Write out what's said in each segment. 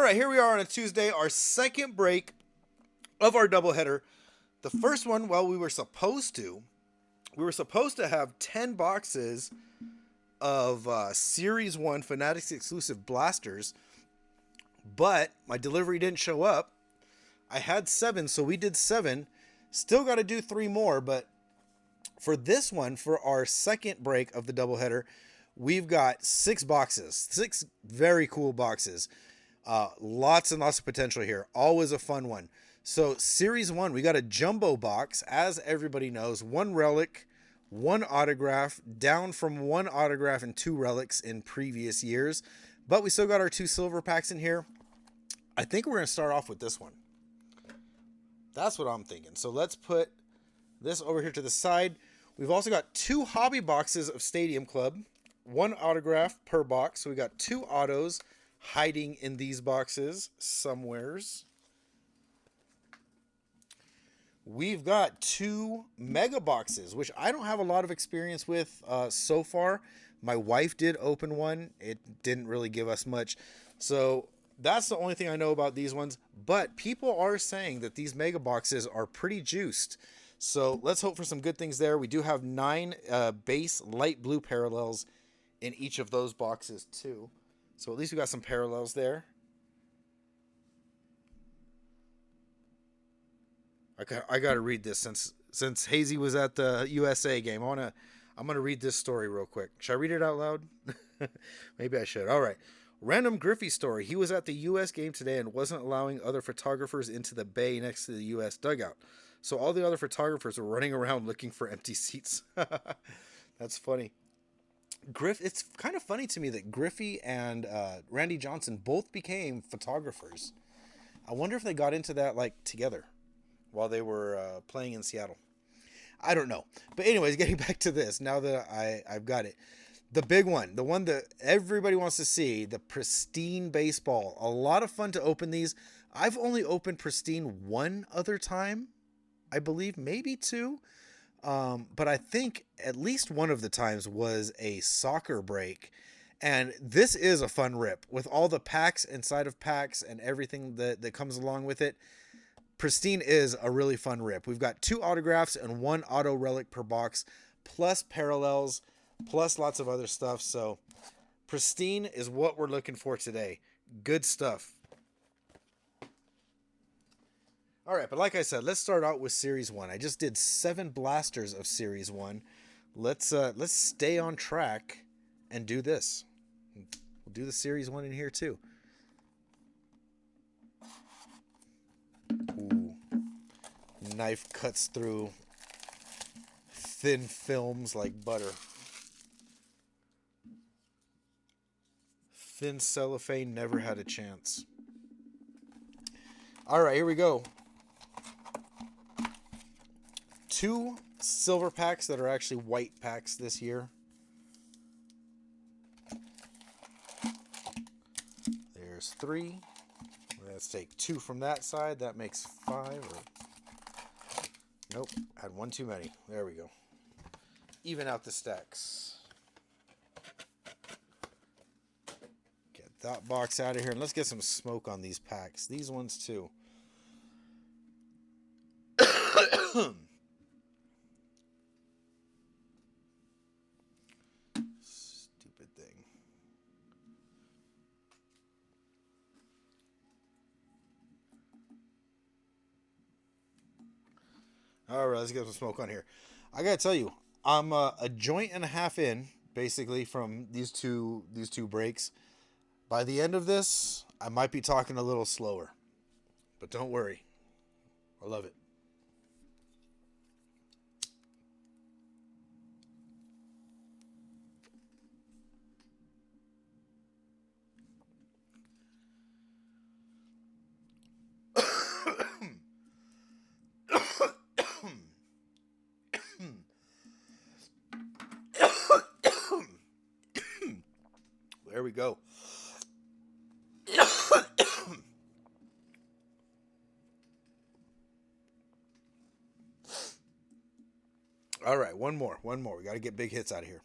right, here we are on a Tuesday, our second break of our doubleheader. The first one, well, we were supposed to have 10 boxes of Series 1 Fanatics exclusive blasters, but my delivery didn't show up. I had 7, so we did 7. Still got to do 3 more, but for this one, for our second break of the doubleheader, we've got 6 boxes. 6 very cool boxes. Lots and lots of potential here. Always a fun one. So Series 1, we got a jumbo box, as everybody knows. 1 relic, 1 autograph, down from 1 autograph and 2 relics in previous years. But we still got our 2 silver packs in here. I think we're going to start off with this one. That's what I'm thinking. So let's put this over here to the side. We've also got 2 hobby boxes of Stadium Club. 1 autograph per box. So we got 2 autos hiding in these boxes somewheres. We've got 2 mega boxes, which I don't have a lot of experience with so far. My wife did open one. It didn't really give us much. So that's the only thing I know about these ones. But people are saying that these mega boxes are pretty juiced. So let's hope for some good things there. We do have 9 base light blue parallels in each of those boxes too. So at least we got some parallels there. I got to read this since Hazy was at the USA game. I'm gonna read this story real quick. Should I read it out loud? Maybe I should. All right. Random Griffey story. He was at the US game today and wasn't allowing other photographers into the bay next to the US dugout. So all the other photographers were running around looking for empty seats. That's funny. It's kind of funny to me that Griffey and Randy Johnson both became photographers. I wonder if they got into that like together while they were playing in Seattle. I don't know. But anyways, getting back to this, now that I've got it. The big one, the one that everybody wants to see, the Pristine baseball. A lot of fun to open these. I've only opened Pristine one other time, I believe, maybe 2. But I think at least one of the times was a soccer break. And this is a fun rip with all the packs inside of packs and everything that comes along with it. Pristine is a really fun rip. We've got 2 autographs and 1 auto relic per box, plus parallels, plus lots of other stuff. So Pristine is what we're looking for today. Good stuff. All right, but like I said, let's start out with Series 1. I just did 7 blasters of Series 1. Let's stay on track and do this. We'll do the Series 1 in here too. Ooh. Knife cuts through thin films like butter. Thin cellophane never had a chance. All right, here we go. 2 silver packs that are actually white packs this year. There's 3. Let's take 2 from that side. That makes 5. Nope, had 1 too many. There we go. Even out the stacks. Get that box out of here. And let's get some smoke on these packs. These ones too. Stupid thing. All right, let's get some smoke on here. I gotta tell you, I'm a joint and a half in, basically, from these two breaks. By the end of this, I might be talking a little slower, but don't worry, I love it. There we go. All right, one more. We got to get big hits out of here.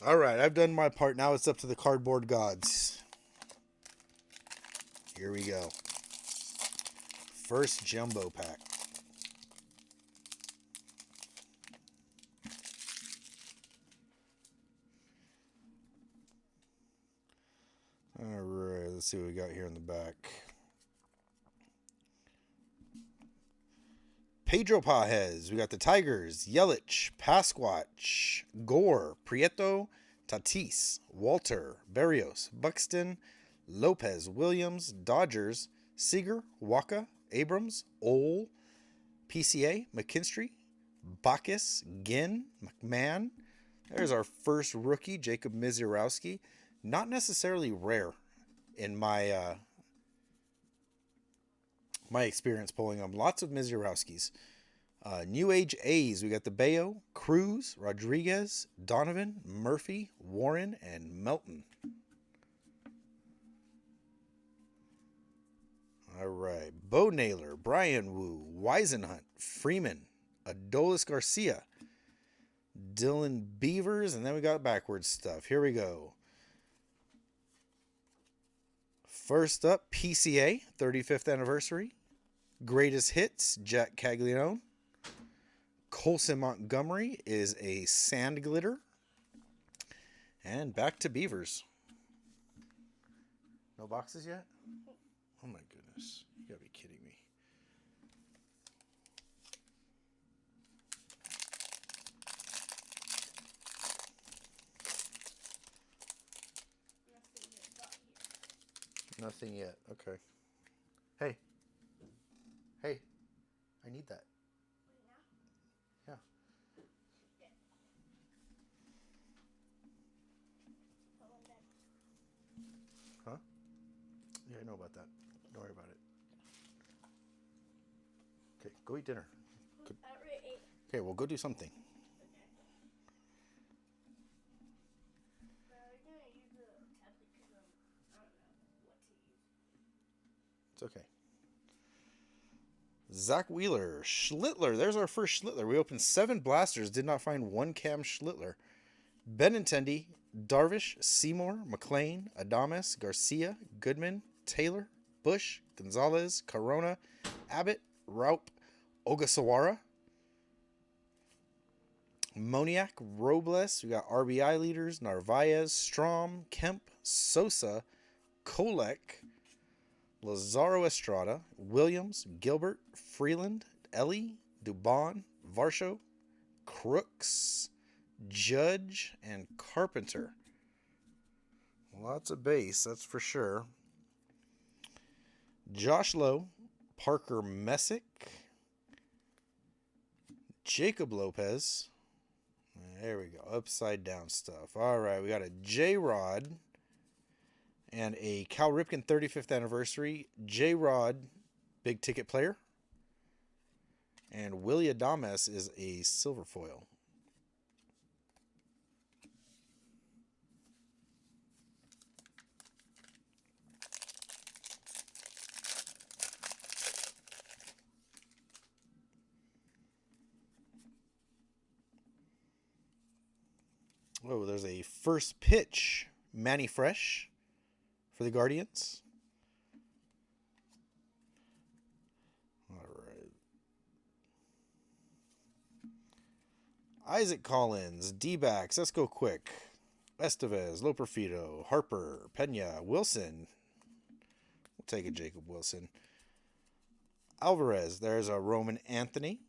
All right, I've done my part. Now it's up to the cardboard gods. Here we go. First jumbo pack. All right, let's see what we got here in the back. Pedro Pajes. We got the Tigers, Yelich, Pasquatch, Gore, Prieto, Tatis, Walter, Berrios, Buxton, Lopez, Williams, Dodgers, Seager, Waka, Abrams, Ole, PCA, McKinstry, Bacchus, Ginn, McMahon. There's our first rookie, Jacob Misiorowski. Not necessarily rare in my my experience pulling them. Lots of Misiorowskis. New Age A's. We got the Bayo, Cruz, Rodriguez, Donovan, Murphy, Warren, and Melton. All right. Bo Naylor, Brian Wu, Weisenhunt, Freeman, Adolis Garcia, Dylan Beavers, and then we got backwards stuff. Here we go. First up, PCA, 35th anniversary. Greatest hits, Jack Caglianone. Colson Montgomery is a sand glitter. And back to Beavers. No boxes yet? Oh my goodness. You gotta be kidding me. Nothing yet. Okay. Hey. Hey. I need that. Yeah. Huh? Yeah, I know about that. Don't worry about it. Okay, go eat dinner. Go. Okay, well, go do something. It's okay. Zach Wheeler, Schlittler. There's our first Schlittler. We opened 7 blasters, did not find one Cam Schlittler. Benintendi, Darvish, Seymour, McLean, Adames, Garcia, Goodman, Taylor, Bush, Gonzalez, Corona, Abbott, Raup, Ogasawara, Moniak, Robles. We got RBI leaders, Narvaez, Strom, Kemp, Sosa, Kolek, Lazaro Estrada, Williams, Gilbert, Freeland, Ellie, Dubon, Varsho, Crooks, Judge, and Carpenter. Lots of base, that's for sure. Josh Lowe, Parker Messick, Jacob Lopez. There we go, upside down stuff. All right, we got a J-Rod and a Cal Ripken 35th anniversary. J-Rod, big ticket player. And Willie Adames is a silver foil. Oh, there's a first pitch, Manny Fresh for the Guardians. All right. Isaac Collins, D-backs. Let's go quick. Estevez, Loperfido, Harper, Pena, Wilson. We'll take a Jacob Wilson. Alvarez, there's a Roman Anthony.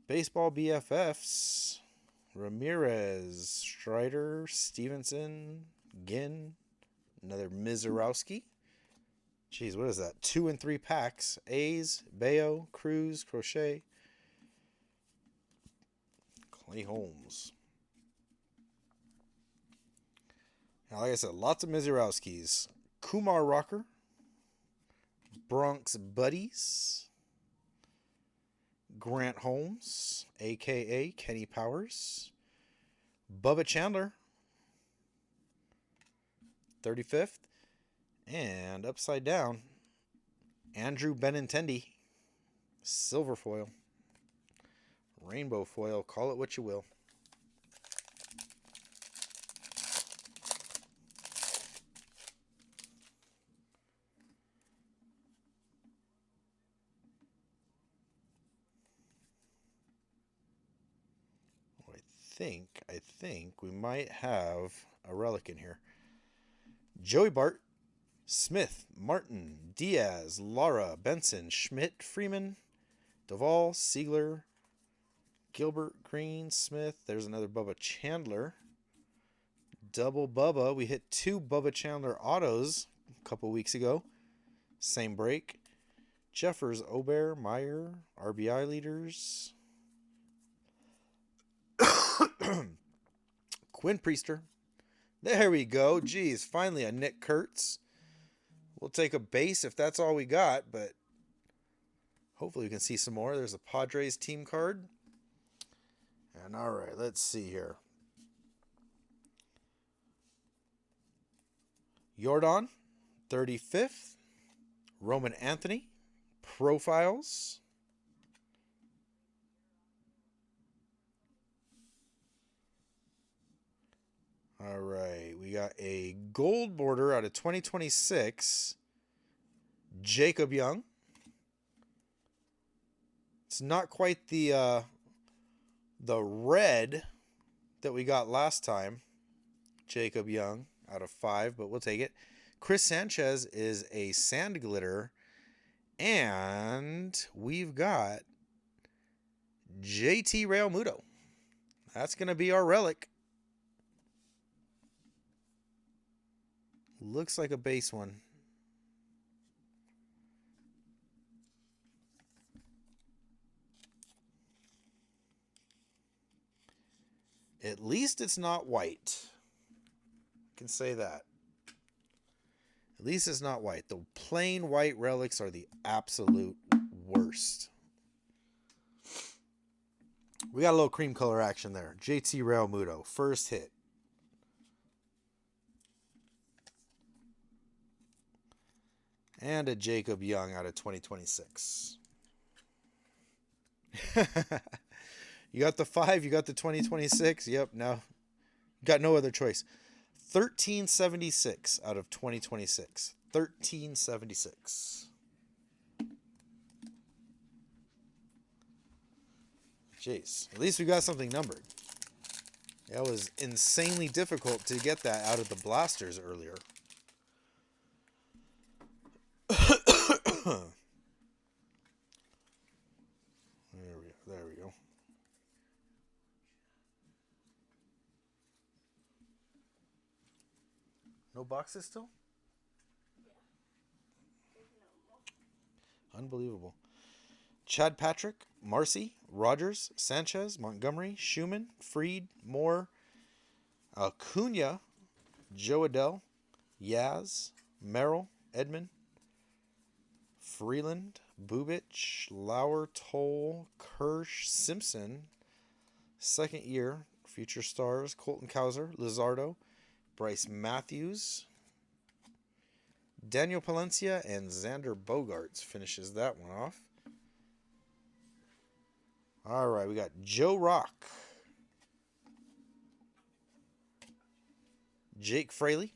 Baseball BFFs. Ramirez, Strider, Stevenson, Ginn, another Misiorowski. Jeez, what is that? 2 and 3 packs. A's, Bayo, Cruz, Crochet, Clay Holmes. Now, like I said, lots of Misiorowskis. Kumar Rocker, Bronx Buddies, Grant Holmes, a.k.a. Kenny Powers. Bubba Chandler, 35th. And upside down, Andrew Benintendi, silver foil. Rainbow foil, call it what you will. think we might have a relic in here. Joey Bart, Smith, Martin, Diaz, Lara, Benson, Schmidt, Freeman, Duvall, Siegler, Gilbert, Green, Smith. There's another Bubba Chandler. Double Bubba. We hit 2 Bubba Chandler autos a couple weeks ago. Same break. Jeffers, Obear, Meyer, RBI leaders. Quinn Priester. There we go. Geez, finally a Nick Kurtz. We'll take a base if that's all we got, but hopefully we can see some more. There's a Padres team card. And all right, let's see here. Jordan, 35th. Roman Anthony, profiles. All right, we got a gold border out of 2026. Jacob Young. It's not quite the red that we got last time. Jacob Young out of 5, but we'll take it. Chris Sanchez is a sand glitter. And we've got JT Realmuto. That's going to be our relic. Looks like a base one. At least it's not white. I can say that. At least it's not white. The plain white relics are the absolute worst. We got a little cream color action there. JT Realmuto, first hit. And a Jacob Young out of 2026. You got the 5, you got the 2026. Yep, now got no other choice. 1376 out of 2026. 1376. Jeez. At least we got something numbered. That was insanely difficult to get that out of the blasters earlier. There we go. No boxes still? Unbelievable. Chad Patrick, Marcy, Rogers, Sanchez, Montgomery, Schumann, Freed, Moore, Acuna, Joe Adell, Yaz, Merrill, Edmund, Freeland, Bubich, Lauer, Toll, Kirsch, Simpson, second year, future stars, Colton Cowser, Lizardo, Bryce Matthews, Daniel Palencia, and Xander Bogaerts finishes that one off. All right, we got Joe Rock, Jake Fraley,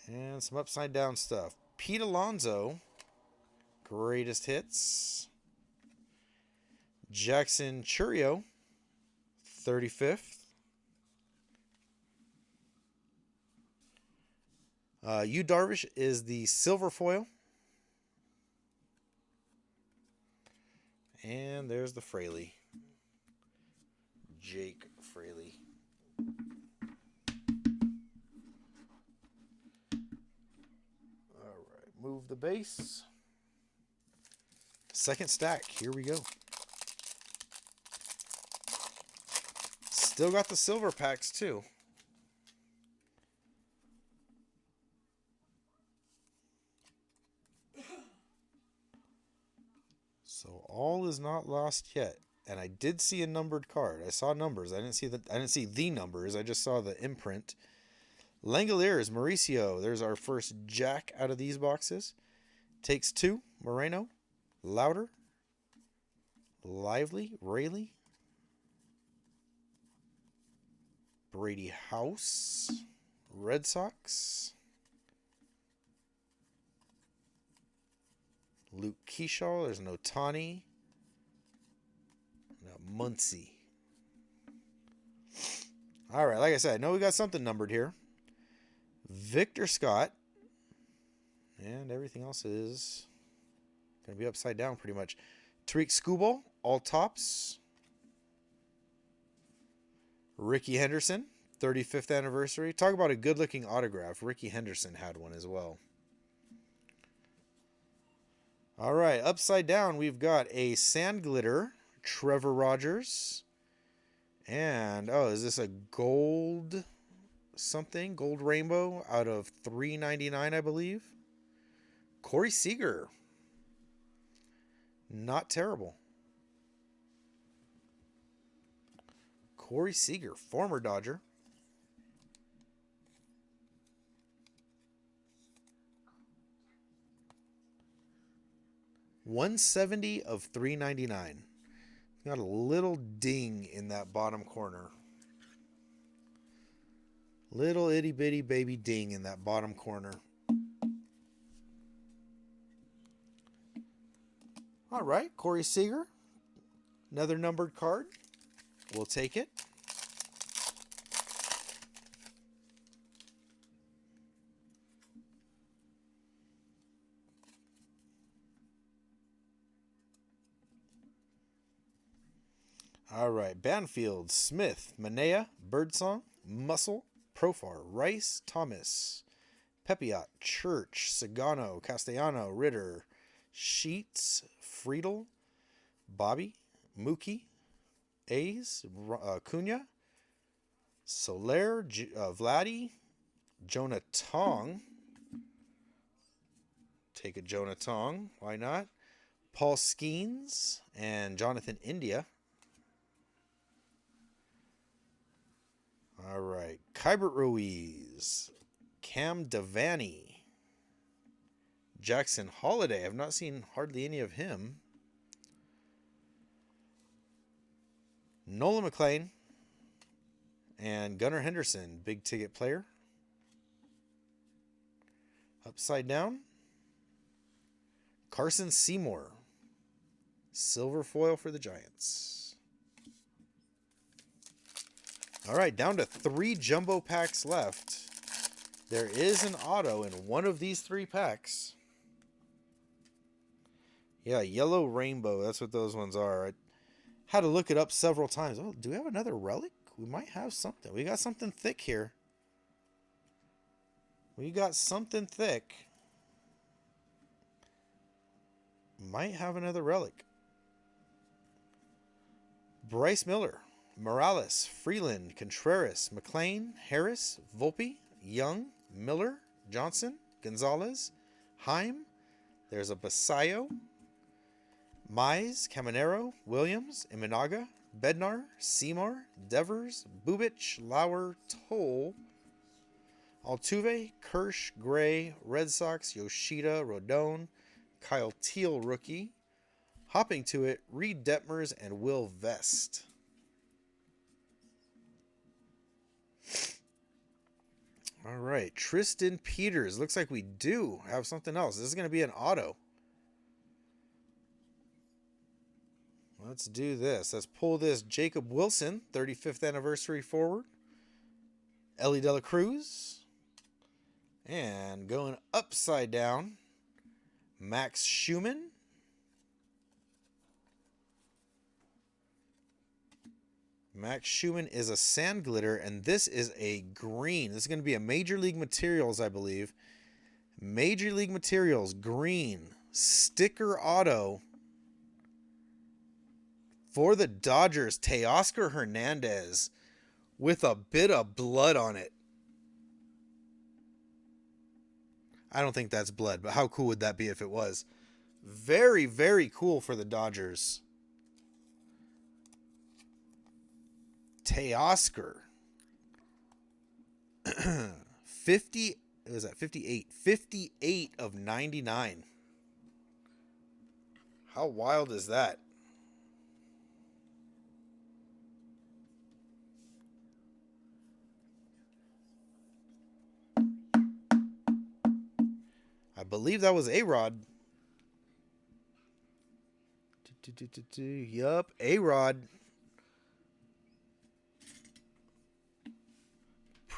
and some upside down stuff. Pete Alonso, greatest hits. Jackson Churio, 35th. Yu Darvish is the silver foil. And there's the Fraley. Jake Fraley. All right, move the base. Second stack, here we go. Still got the silver packs too. So all is not lost yet. And I did see a numbered card. I saw numbers. I didn't see the numbers. I just saw the imprint. Langoliers, Mauricio. There's our first Jack out of these boxes. Takes 2. Moreno. Louder. Lively. Rayleigh. Brady House. Red Sox. Luke Keyshaw. There's an Ohtani. Now Muncy. All right, like I said, I know we got something numbered here. Victor Scott. And everything else is going to be upside down pretty much. Tariq Skubal, all tops. Ricky Henderson, 35th anniversary. Talk about a good-looking autograph. Ricky Henderson had one as well. All right, upside down, we've got a Sand Glitter, Trevor Rogers. And, oh, is this a gold something? Gold rainbow out of $3.99, I believe. Corey Seager. Not terrible. Corey Seager, former Dodger. $170 of $3.99. Got a little ding in that bottom corner. Little itty bitty baby ding in that bottom corner. All right, Corey Seager. Another numbered card. We'll take it. All right, Banfield, Smith, Manea, Birdsong, Muscle, Profar, Rice, Thomas, Pepiot, Church, Sagano, Castellano, Ritter, Sheets, Friedel, Bobby, Mookie, A's, Cunha, Soler, Vladdy, Jonah Tong. Take a Jonah Tong, why not? Paul Skeens and Jonathan India. All right, Kybert Ruiz, Cam Devaney, Jackson Holiday. I've not seen hardly any of him. Nolan McLean and Gunnar Henderson, big ticket player. Upside down, Carson Seymour, silver foil for the Giants. All right, down to 3 jumbo packs left. There is an auto in one of these 3 packs. Yeah, yellow rainbow. That's what those ones are. I had to look it up several times. Oh, do we have another relic? We might have something. We got something thick here. We got something thick. Might have another relic. Bryce Miller, Morales, Freeland, Contreras, McLean, Harris, Volpe, Young, Miller, Johnson, Gonzalez, Heim. There's a Basayo, Mize, Caminero, Williams, Imanaga, Bednar, Seymour, Devers, Bubich, Lauer, Toll, Altuve, Kirsch, Gray, Red Sox, Yoshida, Rodon, Kyle Teal, rookie. Hopping to it, Reed Detmers and Will Vest. All right, Tristan Peters. Looks like we do have something else. This is going to be an auto. Let's do this. Let's pull this Jacob Wilson, 35th anniversary forward. Ellie De La Cruz. And going upside down, Max Schumann. Max Schumann is a sand glitter, and this is a green. This is going to be a Major League Materials, I believe. Major League Materials, green. Sticker auto. For the Dodgers, Teoscar Hernandez with a bit of blood on it. I don't think that's blood, but how cool would that be if it was? Very, very cool for the Dodgers. Teoscar. 50, what was that? 58. 58 of 99. How wild is that? I believe that was A-Rod. Yup, A-Rod.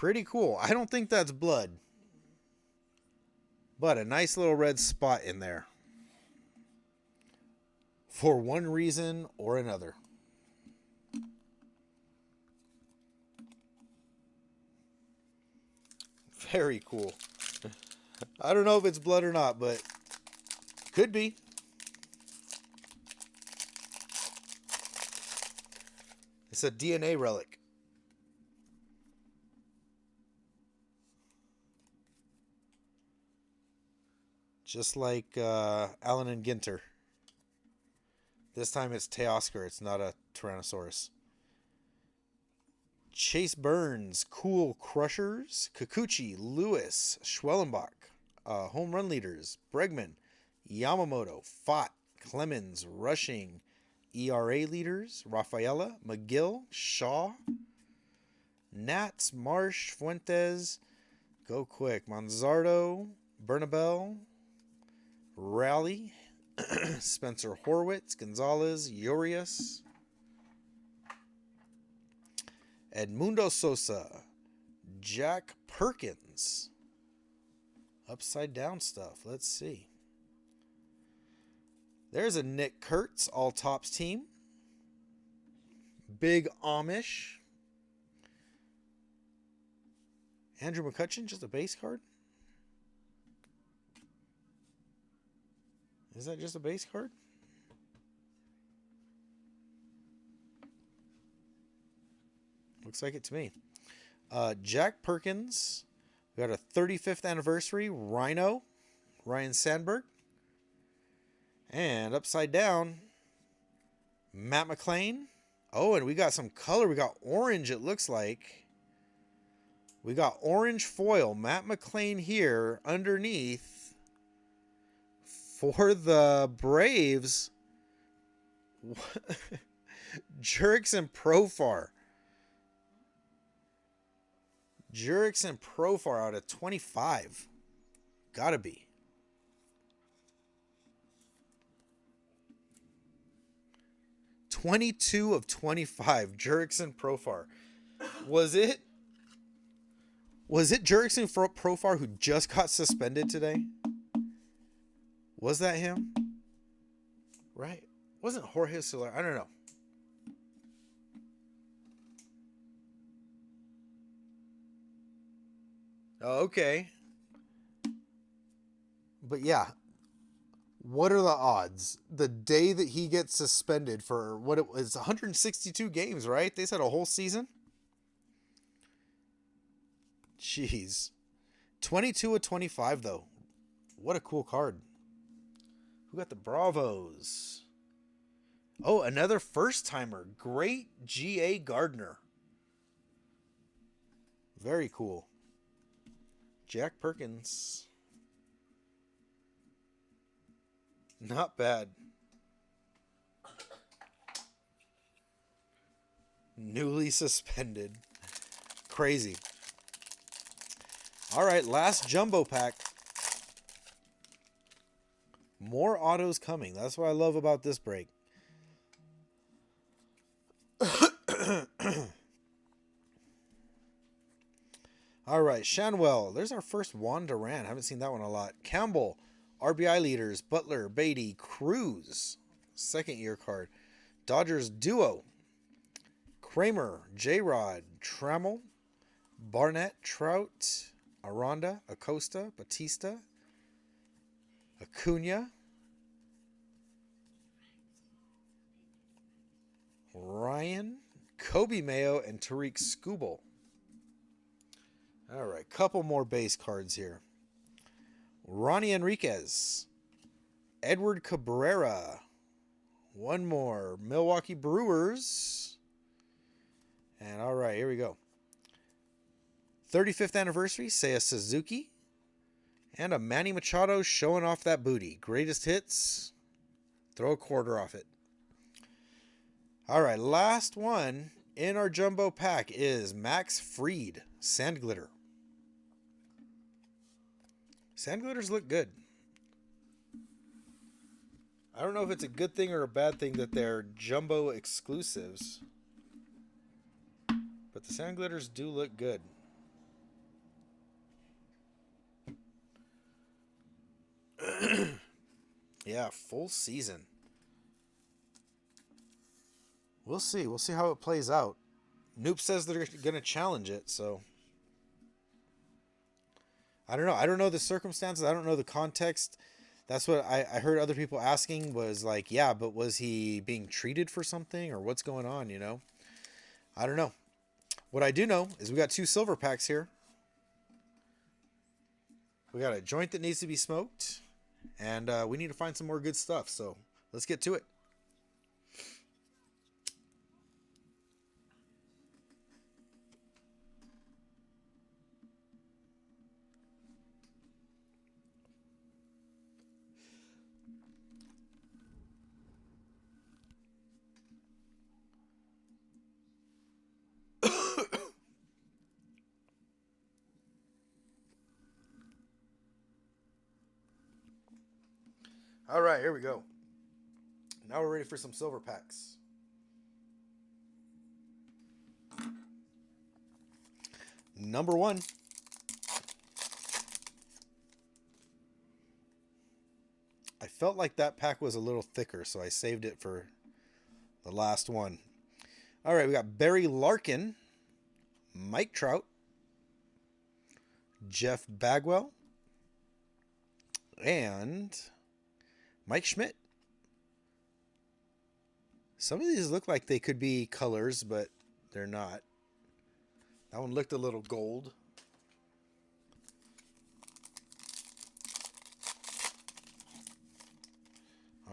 Pretty cool. I don't think that's blood, but a nice little red spot in there for one reason or another. Very cool. I don't know if it's blood or not, but could be. It's a DNA relic. Just like Allen and Ginter. This time it's Teoscar. It's not a Tyrannosaurus. Chase Burns, Cool Crushers, Kikuchi, Lewis, Schwellenbach, home run leaders, Bregman, Yamamoto, Fott, Clemens, Rushing, ERA leaders, Rafaela, McGill, Shaw, Nats, Marsh, Fuentes, go quick, Manzardo, Bernabel, Raleigh, Spencer Horwitz, Gonzalez, Urias, Edmundo Sosa, Jack Perkins. Upside down stuff. Let's see. There's a Nick Kurtz all tops team. Big Amish. Andrew McCutcheon, just a base card. Is that just a base card? Looks like it to me. Jack Perkins. We got a 35th anniversary Rhino. Ryan Sandberg. And upside down, Matt McLean. Oh, and we got some color. We got orange, it looks like. We got orange foil. Matt McLean here underneath for the Braves. Jurickson Profar. Jurickson Profar out of 25. Gotta be. (22 of 25). Jurickson Profar. Was it Jurickson Profar who just got suspended today? Was that him? Right? Wasn't Jorge Soler? I don't know. Okay. But yeah. What are the odds? The day that he gets suspended for what it was 162 games, right? They said a whole season. Jeez. 22 of 25 though. What a cool card. Who got the Bravos? Oh, another first timer. Great G.A. Gardner. Very cool. Jack Perkins. Not bad. Newly suspended. Crazy. All right, last jumbo pack. More autos coming. That's what I love about this break. All right, Shanwell. There's our first Juan Duran. Haven't seen that one a lot. Campbell. RBI leaders. Butler, Beatty, Cruz. Second year card. Dodgers duo. Kramer, J-Rod, Trammell, Barnett, Trout, Aranda, Acosta, Batista, Acuna, Ryan, Kobe Mayo, and Tariq Skubal. All right, couple more base cards here. Ronnie Enriquez, Edward Cabrera, one more, Milwaukee Brewers. And all right, here we go. 35th anniversary, Seiya Suzuki. And a Manny Machado showing off that booty. Greatest hits. Throw a quarter off it. All right, last one in our jumbo pack is Max Fried, Sand Glitter. Sand Glitters look good. I don't know if it's a good thing or a bad thing that they're jumbo exclusives. But the Sand Glitters do look good. Yeah, full season. We'll see. We'll see how it plays out. Noop says they're going to challenge it, so I don't know. I don't know the circumstances. I don't know the context. That's what I heard other people asking was like, yeah, but was he being treated for something or what's going on, you know? I don't know. What I do know is we got 2 silver packs here. We got a joint that needs to be smoked, and we need to find some more good stuff. So let's get to it. All right, here we go. Now we're ready for some silver packs. Number 1. I felt like that pack was a little thicker, so I saved it for the last one. All right, we got Barry Larkin, Mike Trout, Jeff Bagwell, and Mike Schmidt. Some of these look like they could be colors, but they're not. That one looked a little gold.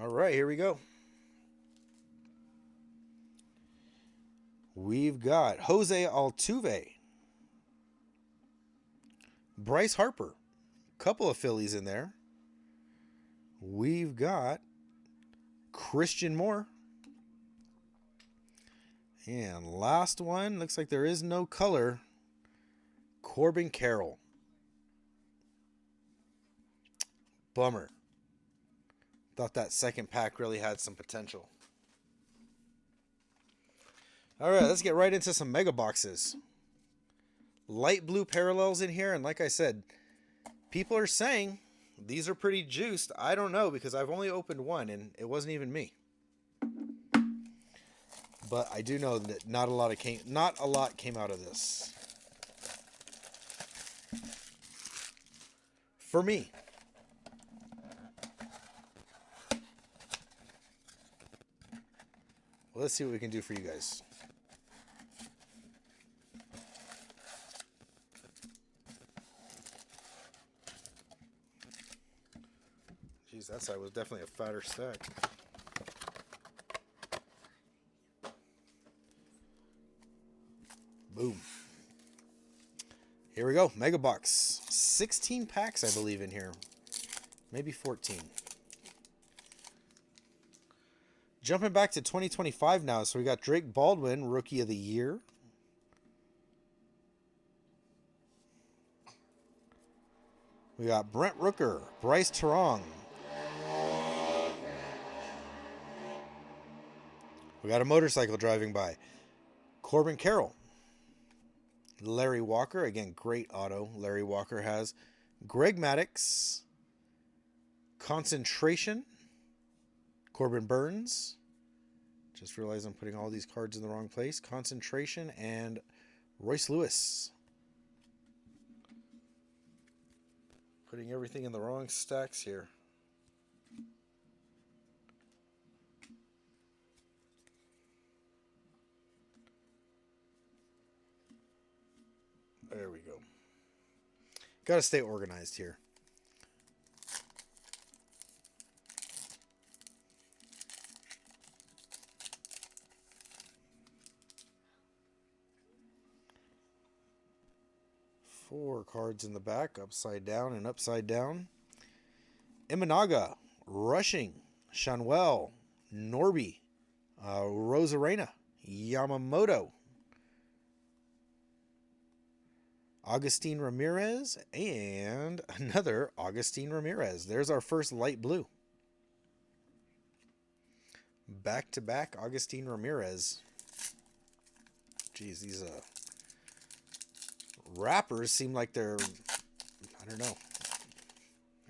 All right, here we go. We've got Jose Altuve, Bryce Harper, couple of Phillies in there. We've got Christian Moore. And last one, looks like there is no color, Corbin Carroll. Bummer. Thought that second pack really had some potential. All right, let's get right into some mega boxes. Light blue parallels in here, and like I said, people are saying these are pretty juiced. I don't know because I've only opened one and it wasn't even me. But I do know that not a lot came out of this. For me. Well, let's see what we can do for you guys. Jeez, that side was definitely a fatter stack. Boom. Here we go. Mega box. 16 packs, I believe, in here. Maybe 14. Jumping back to 2025 now. So we got Drake Baldwin, Rookie of the Year. We got Brent Rooker, Bryce Terang. We got a motorcycle driving by. Corbin Carroll. Larry Walker. Again, great auto Larry Walker has. Greg Maddux. Concentration. Corbin Burns. Just realized I'm putting all these cards in the wrong place. Concentration and Royce Lewis. Putting everything in the wrong stacks here. There we go. Got to stay organized here. Four cards in the back, upside down and upside down. Imanaga, Rushing, Shanwell, Norby, Rosarena, Yamamoto, Agustin Ramirez, and another Agustin Ramirez. There's our first light blue. Back-to-back Agustin Ramirez. Geez, these wrappers seem like they're, I don't know,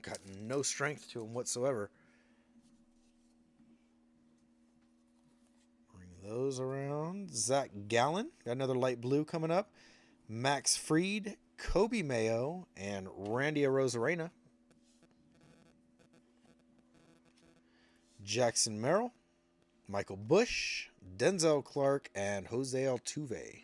Got no strength to him whatsoever. Bring those around. Zach Gallen. Got another light blue coming up. Max Fried, Kobe Mayo, and Randy Arozarena. Jackson Merrill, Michael Bush, Denzel Clark, and Jose Altuve.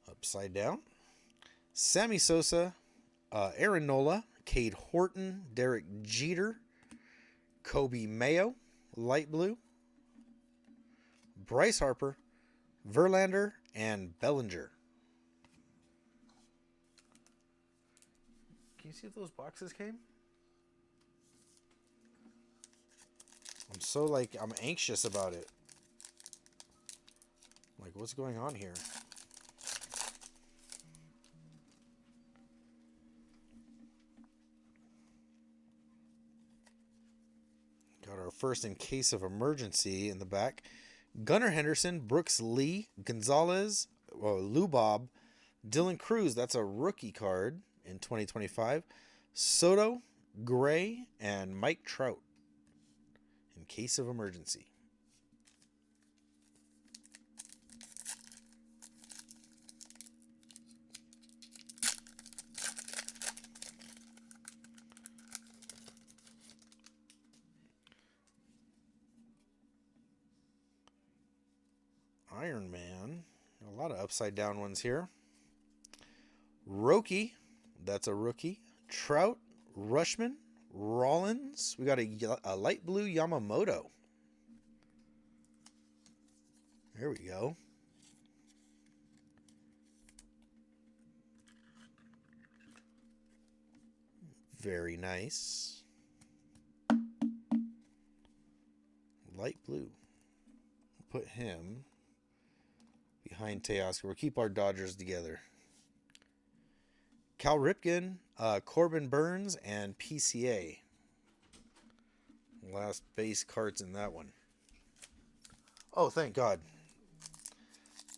Upside down. Sammy Sosa, Aaron Nola, Cade Horton, Derek Jeter, Kobe Mayo, light blue, Bryce Harper, Verlander, and Bellinger. Can you see if those boxes came? I'm anxious about it. Like, what's going on here? Got our first in case of emergency in the back. Gunnar Henderson, Brooks Lee, Gonzalez, Lou Bob, Dylan Cruz, that's a rookie card in 2025. Soto, Gray, and Mike Trout in case of emergency. Iron Man. A lot of upside down ones here. Roki, that's a rookie. Trout, Rushman, Rollins. We got a light blue Yamamoto. There we go. Very nice. Light blue. Put him behind Teoscar. We'll keep our Dodgers together. Cal Ripken, Corbin Burns, and PCA. Last base cards in that one. Oh, thank God.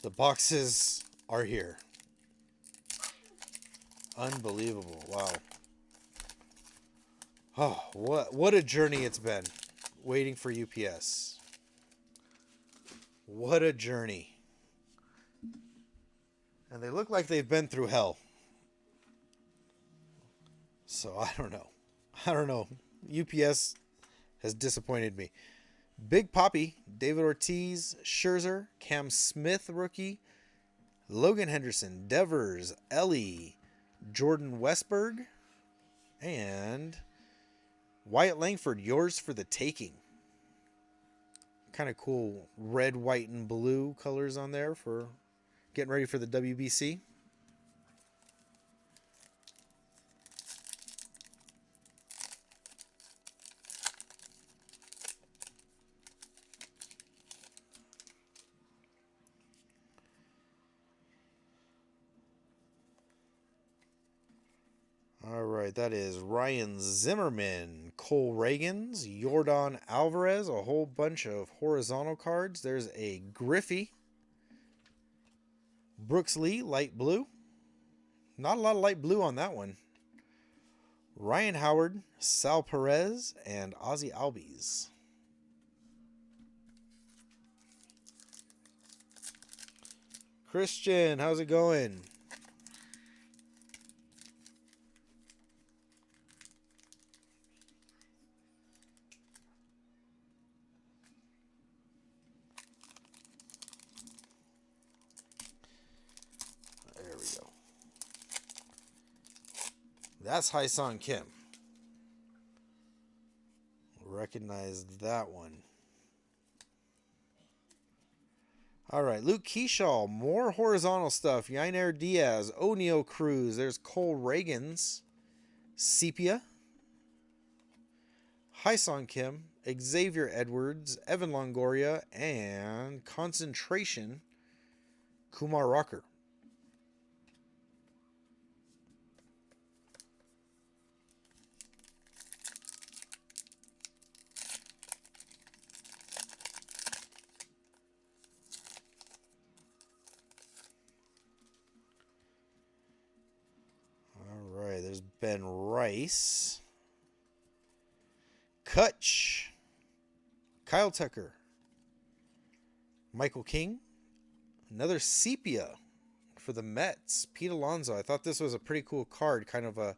The boxes are here. Unbelievable. Wow. Oh, what a journey it's been waiting for UPS. What a journey. And they look like they've been through hell. So I don't know. UPS has disappointed me. Big Poppy, David Ortiz, Scherzer, Cam Smith rookie, Logan Henderson, Devers, Ellie, Jordan Westberg, and Wyatt Langford, yours for the taking. Kind of cool red, white, and blue colors on there for getting ready for the WBC. All right, that is Ryan Zimmerman, Cole Reagans, Yordan Alvarez, a whole bunch of horizontal cards. There's a Griffey, Brooks Lee, light blue. Not a lot of light blue on that one. Ryan Howard, Sal Perez, and Ozzy Albies. Christian, how's it going? There we go. That's Hai-Sung Kim. Recognize that one. All right, Luke Keyshaw, more horizontal stuff. Yainer Diaz, O'Neal Cruz. There's Cole Reagans, Sepia, Hai-Sung Kim, Xavier Edwards, Evan Longoria, and Concentration, Kumar Rocker. Ben Rice. Kutch. Kyle Tucker. Michael King. Another sepia for the Mets. Pete Alonso. I thought this was a pretty cool card. Kind of a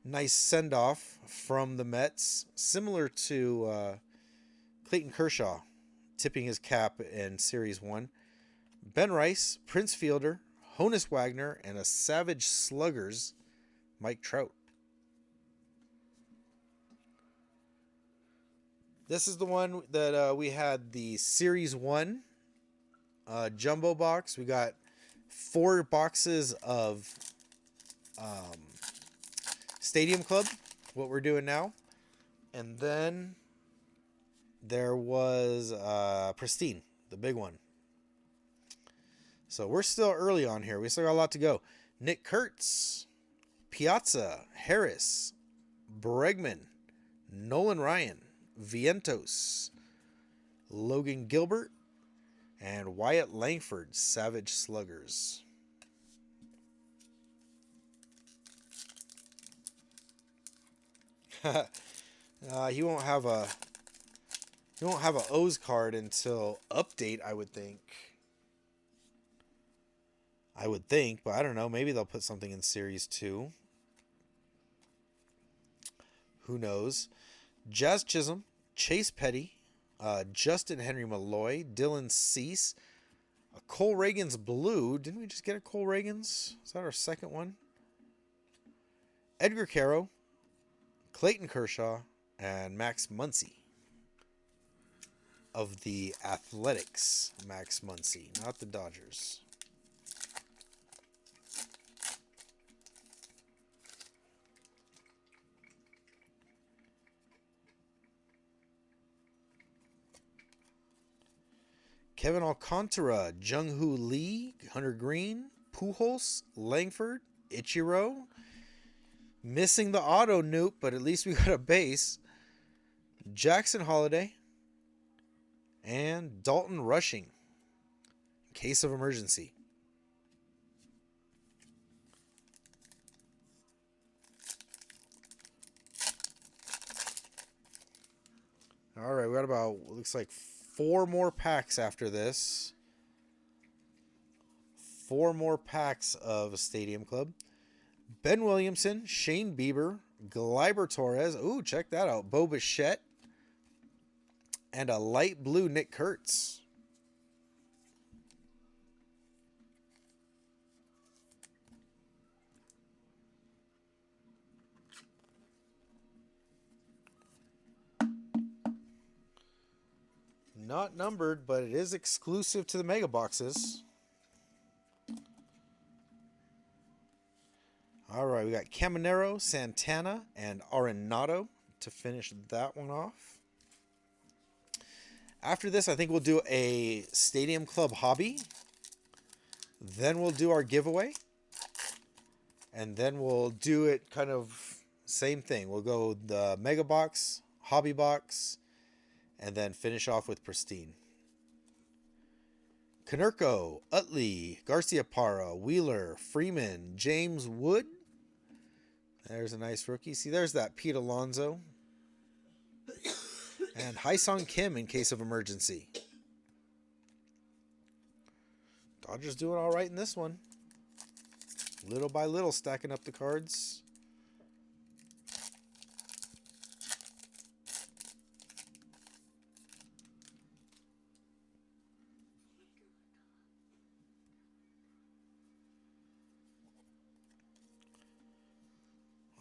nice send-off from the Mets. Similar to Clayton Kershaw tipping his cap in Series 1. Ben Rice, Prince Fielder, Honus Wagner, and a Savage Sluggers, Mike Trout. This is the one that we had the Series 1 jumbo box. We got 4 boxes of Stadium Club, what we're doing now. And then there was Pristine, the big one. So we're still early on here. We still got a lot to go. Nick Kurtz, Piazza, Harris, Bregman, Nolan Ryan, Vientos, Logan Gilbert, and Wyatt Langford, Savage Sluggers. He won't have a O's card until update, I would think. But I don't know. Maybe they'll put something in Series 2. Who knows? Jazz Chisholm, Chase Petty, Justin Henry Malloy, Dylan Cease, a Cole Reagans Blue. Didn't we just get a Cole Reagans? Is that our second one? Edgar Caro, Clayton Kershaw, and Max Muncy. Of the Athletics, Max Muncy, not the Dodgers. Kevin Alcantara, Jung-Hoo Lee, Hunter Green, Pujols, Langford, Ichiro. Missing the auto Noop, but at least we got a base. Jackson Holiday. And Dalton Rushing. In case of emergency. All right, we got about, looks like 4 more packs after this. 4 more packs of Stadium Club. Ben Williamson, Shane Bieber, Gleyber Torres. Ooh, check that out. Bo Bichette. And a light blue Nick Kurtz. Not numbered, but it is exclusive to the mega boxes. All right, we got Caminero, Santana, and Arenado to finish that one off. After this, I think we'll do a Stadium Club hobby. Then we'll do our giveaway. And then we'll do it kind of same thing. We'll go the mega box, hobby box, and then finish off with Pristine. Konerko, Utley, Garciaparra, Wheeler, Freeman, James Wood. There's a nice rookie. See, there's that Pete Alonso. And Hyesung Kim in case of emergency. Dodgers doing all right in this one. Little by little stacking up the cards.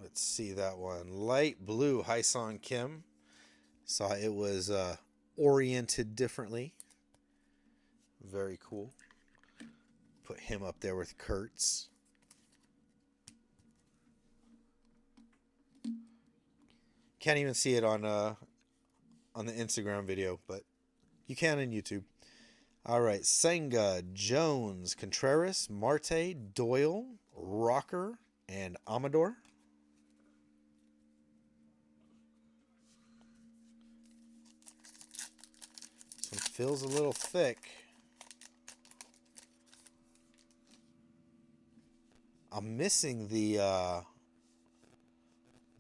Let's see that one. Light blue Hyesung Kim. Saw it was oriented differently. Very cool. Put him up there with Kurtz. Can't even see it on the Instagram video, but you can on YouTube. All right, Senga, Jones, Contreras, Marte, Doyle, Rocker, and Amador. This one feels a little thick. I'm missing the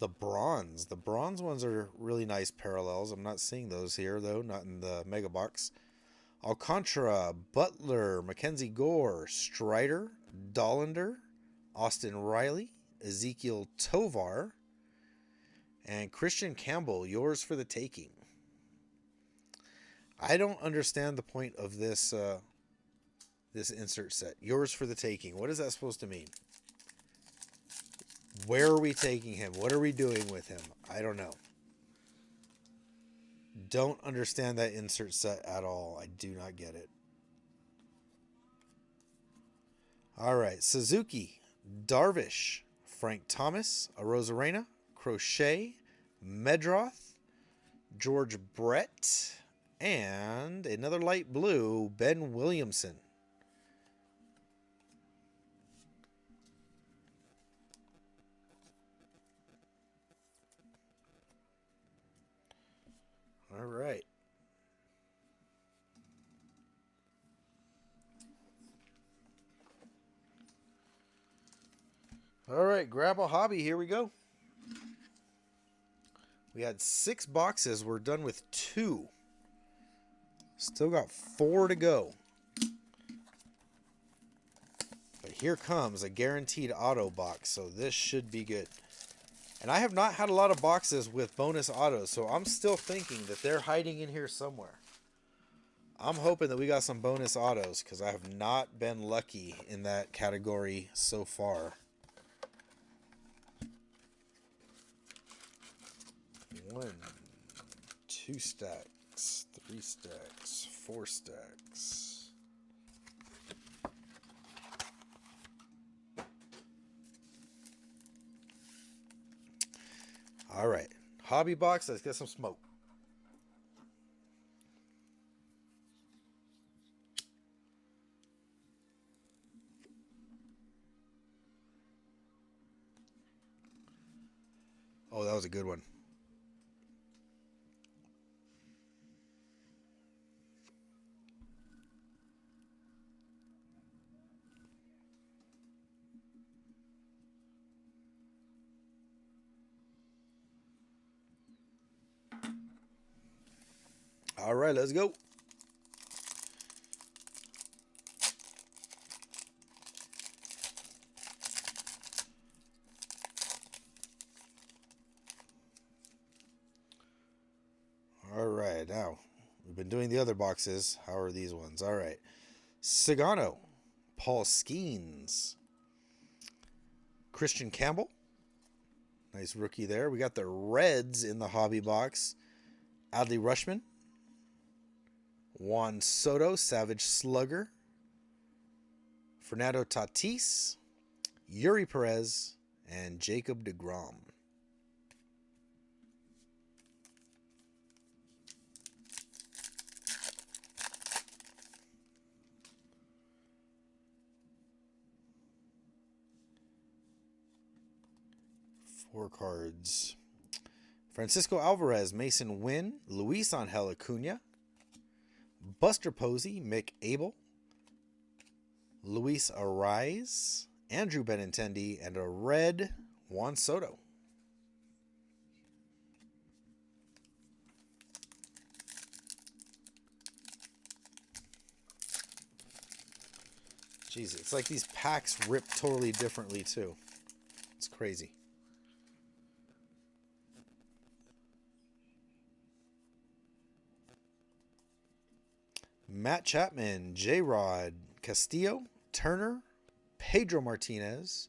The bronze. The bronze ones are really nice parallels. I'm not seeing those here, though, not in the mega box. Alcantara, Butler, Mackenzie Gore, Strider, Dollander, Austin Riley, Ezekiel Tovar, and Christian Campbell, yours for the taking. I don't understand the point of this this insert set. Yours for the taking. What is that supposed to mean? Where are we taking him? What are we doing with him? I don't know. Don't understand that insert set at all. I do not get it. All right. Suzuki, Darvish, Frank Thomas, Arozarena, Crochet, Medroth, George Brett, and another light blue, Ben Williamson. All right. All right, grab a hobby. Here we go. We had 6 boxes. We're done with 2. Still got 4 to go. But here comes a guaranteed auto box, so this should be good. And I have not had a lot of boxes with bonus autos, so I'm still thinking that they're hiding in here somewhere. I'm hoping that we got some bonus autos because I have not been lucky in that category so far. 1, 2 stacks, 3 stacks, 4 stacks. All right, hobby box, let's get some smoke. Oh, that was a good one. All right, let's go. All right, now we've been doing the other boxes. How are these ones? All right. Sagano, Paul Skeens, Christian Campbell. Nice rookie there. We got the Reds in the hobby box. Adley Rushman, Juan Soto, Savage Slugger, Fernando Tatis, Yuri Perez, and Jacob deGrom. Four cards. Francisco Alvarez, Mason Wynn, Luis Angel Acuna, Buster Posey, Mick Abel, Luis Ariz, Andrew Benintendi, and a red Juan Soto. Jeez, it's like these packs rip totally differently too. It's crazy. Matt Chapman, J-Rod, Castillo, Turner, Pedro Martinez,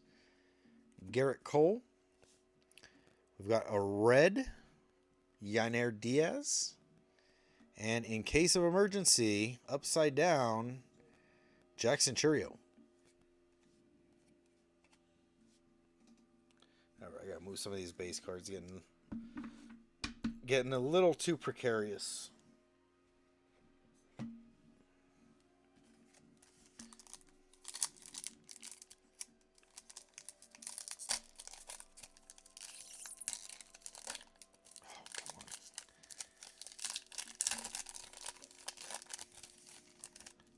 Garrett Cole. We've got a red Yainer Diaz. And in case of emergency, upside down, Jackson Chourio. All right, I gotta move some of these base cards, getting a little too precarious.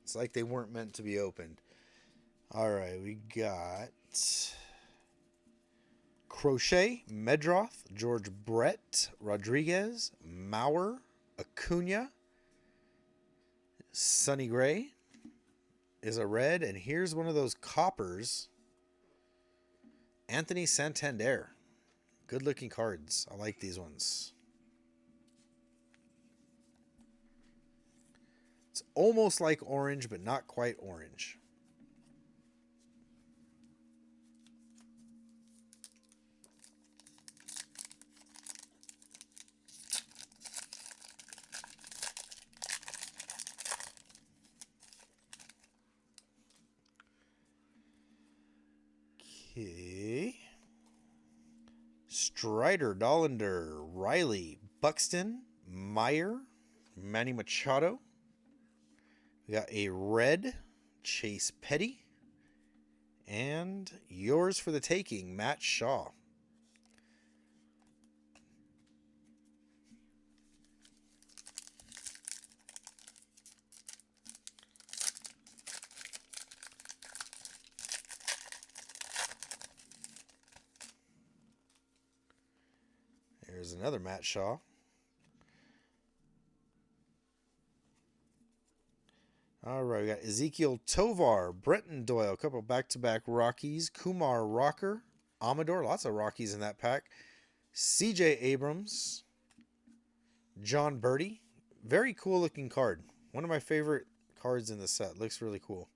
It's like they weren't meant to be opened. All right, we got Crochet, Medroth, George Brett, Rodriguez, Maurer, Acuna, Sonny Gray is a red, and here's one of those coppers, Anthony Santander. Good looking cards. I like these ones. It's almost like orange, but not quite orange. Okay. Strider, Dollander, Riley, Buxton, Meyer, Manny Machado. We got a red, Chase Petty. And yours for the taking, Matt Shaw. There's another Matt Shaw. All right, we got Ezekiel Tovar, Brenton Doyle, a couple back-to-back Rockies, Kumar Rocker, Amador, lots of Rockies in that pack, CJ Abrams, John Birdie. Very cool looking card. One of my favorite cards in the set. Looks really cool.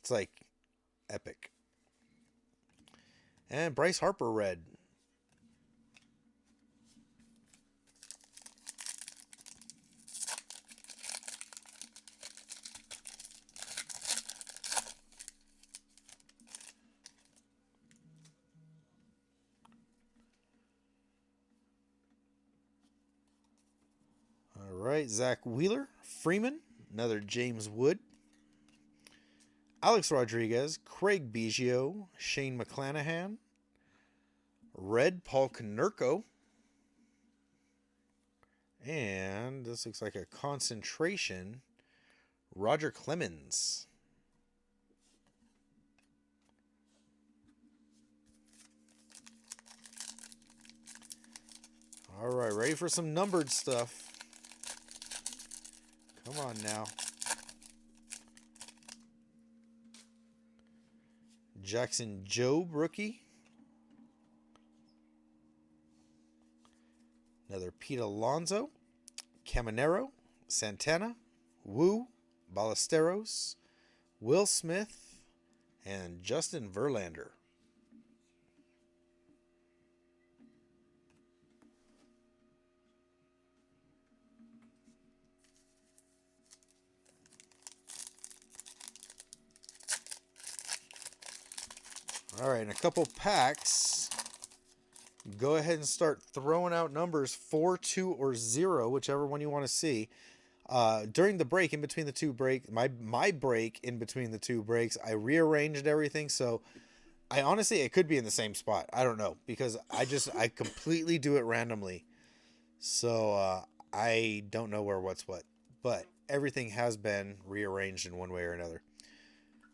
It's like epic. And Bryce Harper red. All right, Zach Wheeler, Freeman, another James Wood, Alex Rodriguez, Craig Biggio, Shane McClanahan, red Paul Konerko, and this looks like a concentration, Roger Clemens. All right, ready for some numbered stuff. Come on now. Jackson Jobe, rookie. Another Pete Alonso. Caminero. Santana. Wu. Ballesteros. Will Smith. And Justin Verlander. All right, in a couple packs, go ahead and start throwing out numbers 4, 2, or 0, whichever one you want to see. During the break, in between the two breaks, my break in between the two breaks, I rearranged everything. So I honestly, it could be in the same spot. I don't know, because I completely do it randomly. So I don't know where what's what, but everything has been rearranged in one way or another.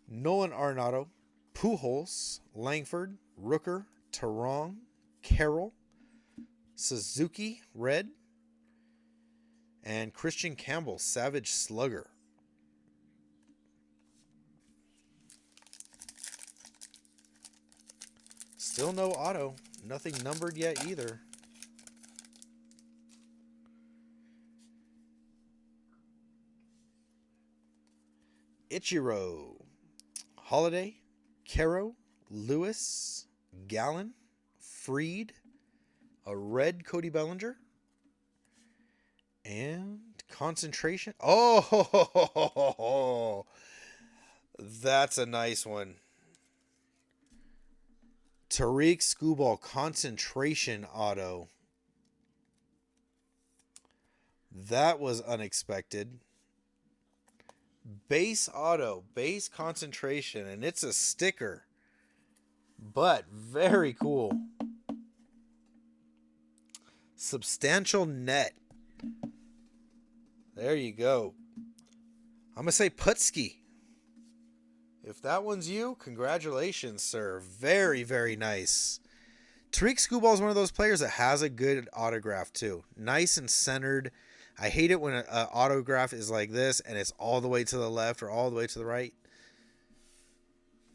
Nolan Arenado, Pujols, Langford, Rooker, Terong, Carroll, Suzuki, red, and Christian Campbell, Savage Slugger. Still no auto. Nothing numbered yet either. Ichiro, Holiday, Caro, Lewis, Gallen, Freed, a red Cody Bellinger, and concentration. Oh, that's a nice one. Tariq Skubal, concentration auto. That was unexpected. Base auto, base concentration, and it's a sticker, but very cool. Substantial net. There you go. I'm going to say Putski. If that one's you, congratulations, sir. Very, very nice. Tariq Skubal is one of those players that has a good autograph too. Nice and centered. I hate it when an autograph is like this and it's all the way to the left or all the way to the right.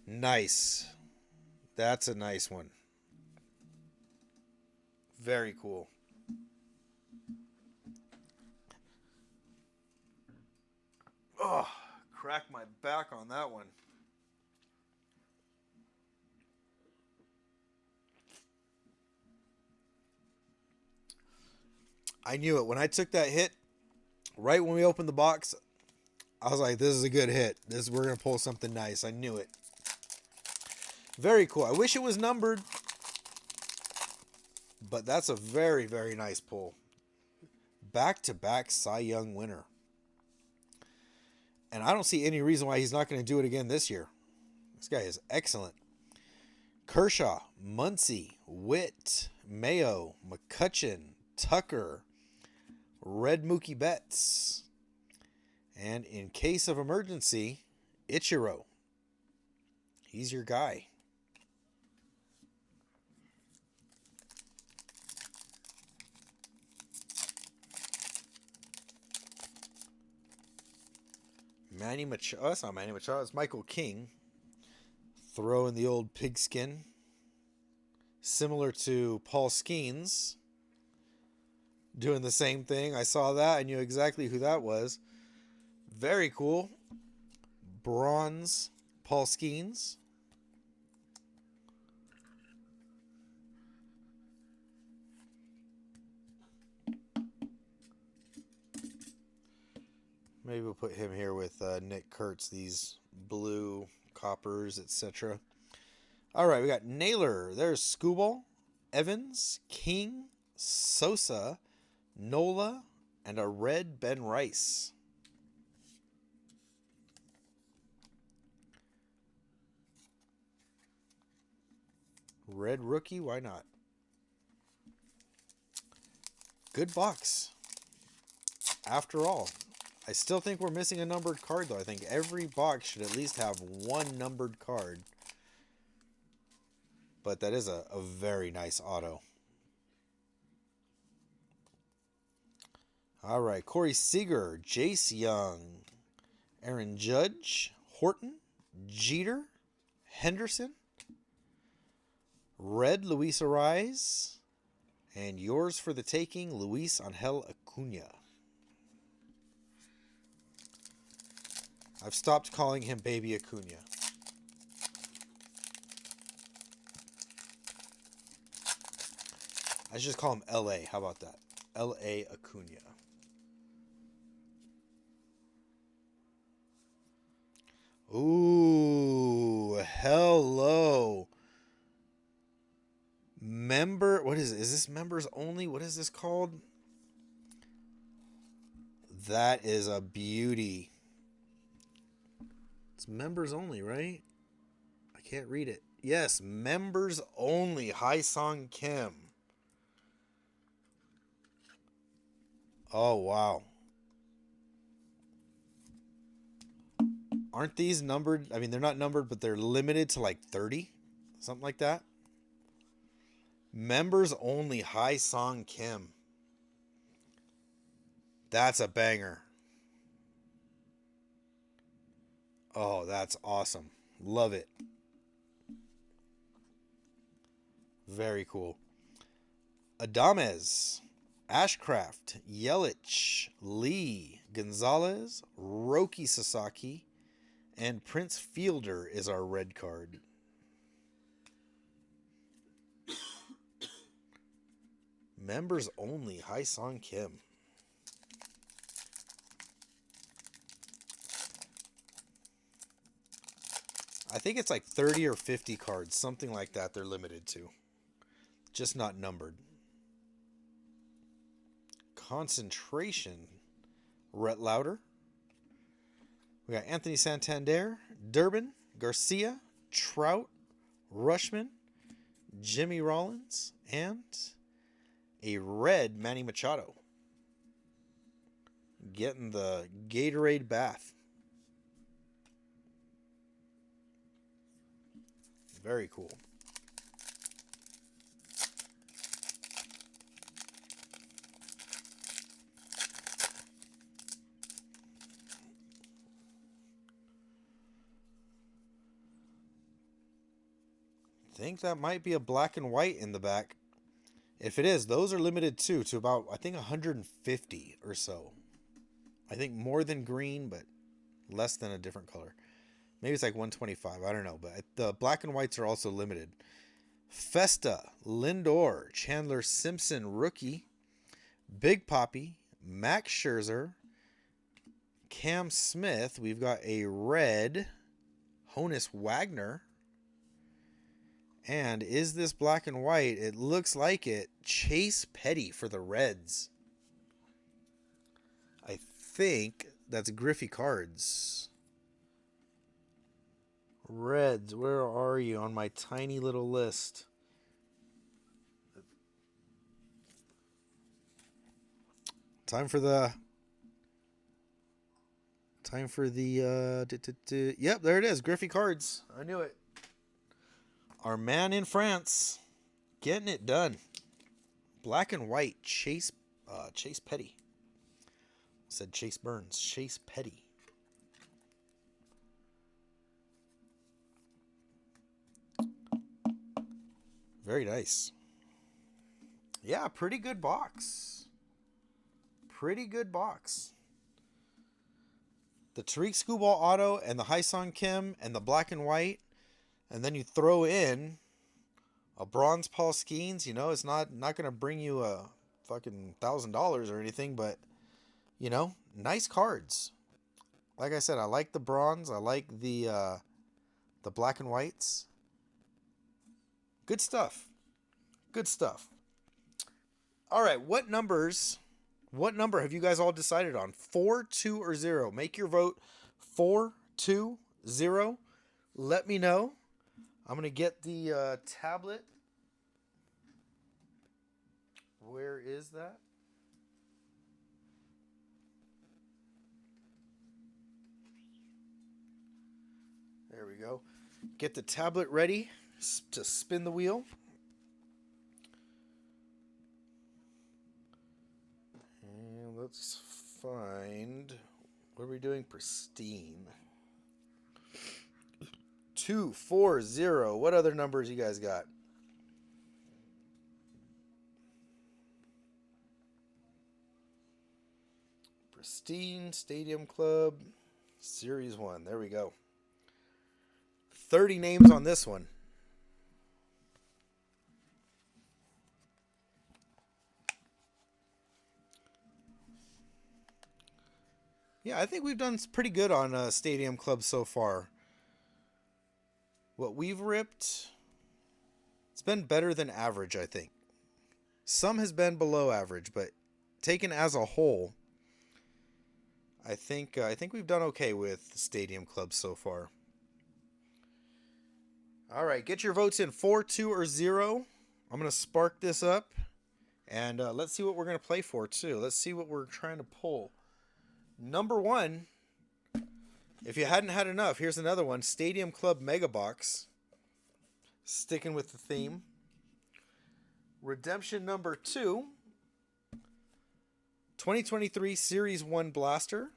Nice. That's a nice one. Very cool. Oh, crack my back on that one. I knew it. When I took that hit, right when we opened the box, I was like, this is a good hit. We're going to pull something nice. I knew it. Very cool. I wish it was numbered, but that's a very, very nice pull. Back-to-back Cy Young winner. And I don't see any reason why he's not going to do it again this year. This guy is excellent. Kershaw, Muncy, Witt, Mayo, McCutcheon, Tucker, Red Mookie Betts, and in case of emergency, Ichiro. He's your guy. Manny Machado. Oh, that's not Manny Machado. It's Michael King. Throwing the old pigskin. Similar to Paul Skeens. Doing the same thing. I saw that. I knew exactly who that was. Very cool. Bronze Paul Skeens. Maybe we'll put him here with Nick Kurtz, these blue coppers, etc. All right, we got Naylor. There's Skubal, Evans, King, Sosa, Nola, and a red Ben Rice. Red rookie, why not? Good box. After all. I still think we're missing a numbered card, though. I think every box should at least have one numbered card. But that is a very nice auto. All right. Corey Seager, Jace Young, Aaron Judge, Horton, Jeter, Henderson, Red Luis Ariz, and yours for the taking, Luis Angel Acuna. I've stopped calling him Baby Acuna. I should just call him L.A. How about that? L.A. Acuna. Ooh, hello. Member, what is it? Is this members only? What is this called? That is a beauty. It's members only, right? I can't read it. Yes, members only. Hai Song Kim. Oh, wow. Aren't these numbered? I mean, they're not numbered, but they're limited to like 30. Something like that. Members only. Hai Song Kim. That's a banger. Oh, that's awesome. Love it. Very cool. Adames, Ashcraft, Yelich, Lee, Gonzalez, Roki Sasaki, and Prince Fielder is our red card. Members only. Hai Song Kim. I think it's like 30 or 50 cards, something like that they're limited to. Just not numbered. Concentration. Rhett Lauder. We got Anthony Santander, Durbin, Garcia, Trout, Rushman, Jimmy Rollins, and a red Manny Machado. Getting the Gatorade bath. Very cool. think that might be a black and white in the back. If it is, those are limited too, to about, I think, 150 or so. I think more than green, but less than a different color. Maybe it's like 125. I don't know. But the black and whites are also limited. Festa, Lindor, Chandler Simpson, rookie. Big Poppy, Max Scherzer, Cam Smith. We've got a red Honus Wagner. And is this black and white? It looks like it. Chase Petty for the Reds. I think that's Griffey cards. Reds, where are you on my tiny little list? Time for the yep, there it is. Griffey cards. I knew it. Our man in France getting it done. Black and white. Chase Petty. Said Chase Burns. Chase Petty. Very nice. Yeah, pretty good box. Pretty good box. The Tariq Skubal auto and the Hyson Kim and the black and white. And then you throw in a bronze Paul Skeens. You know, it's not going to bring you a fucking $1,000 or anything, but, you know, nice cards. Like I said, I like the bronze. I like the black and whites. Good stuff. Good stuff. All right, what number have you guys all decided on? 4, 2, or 0? Make your vote 4, 2, 0. Let me know. I'm going to get the tablet. Where is that? There we go. Get the tablet ready to spin the wheel. And let's find, what are we doing? Pristine. 2, 4, 0. What other numbers you guys got? Pristine, Stadium Club, Series 1. There we go. 30 names on this one. Yeah, I think we've done pretty good on Stadium Club so far. What we've ripped, it's been better than average, I think. Some has been below average, but taken as a whole, I think we've done okay with Stadium Club so far. All right, get your votes in 4, 2, or 0. I'm going to spark this up, and let's see what we're going to play for, too. Let's see what we're trying to pull. Number 1, if you hadn't had enough, here's another one. Stadium Club Mega Box. Sticking with the theme. Redemption number 2. 2023 Series 1 Blaster.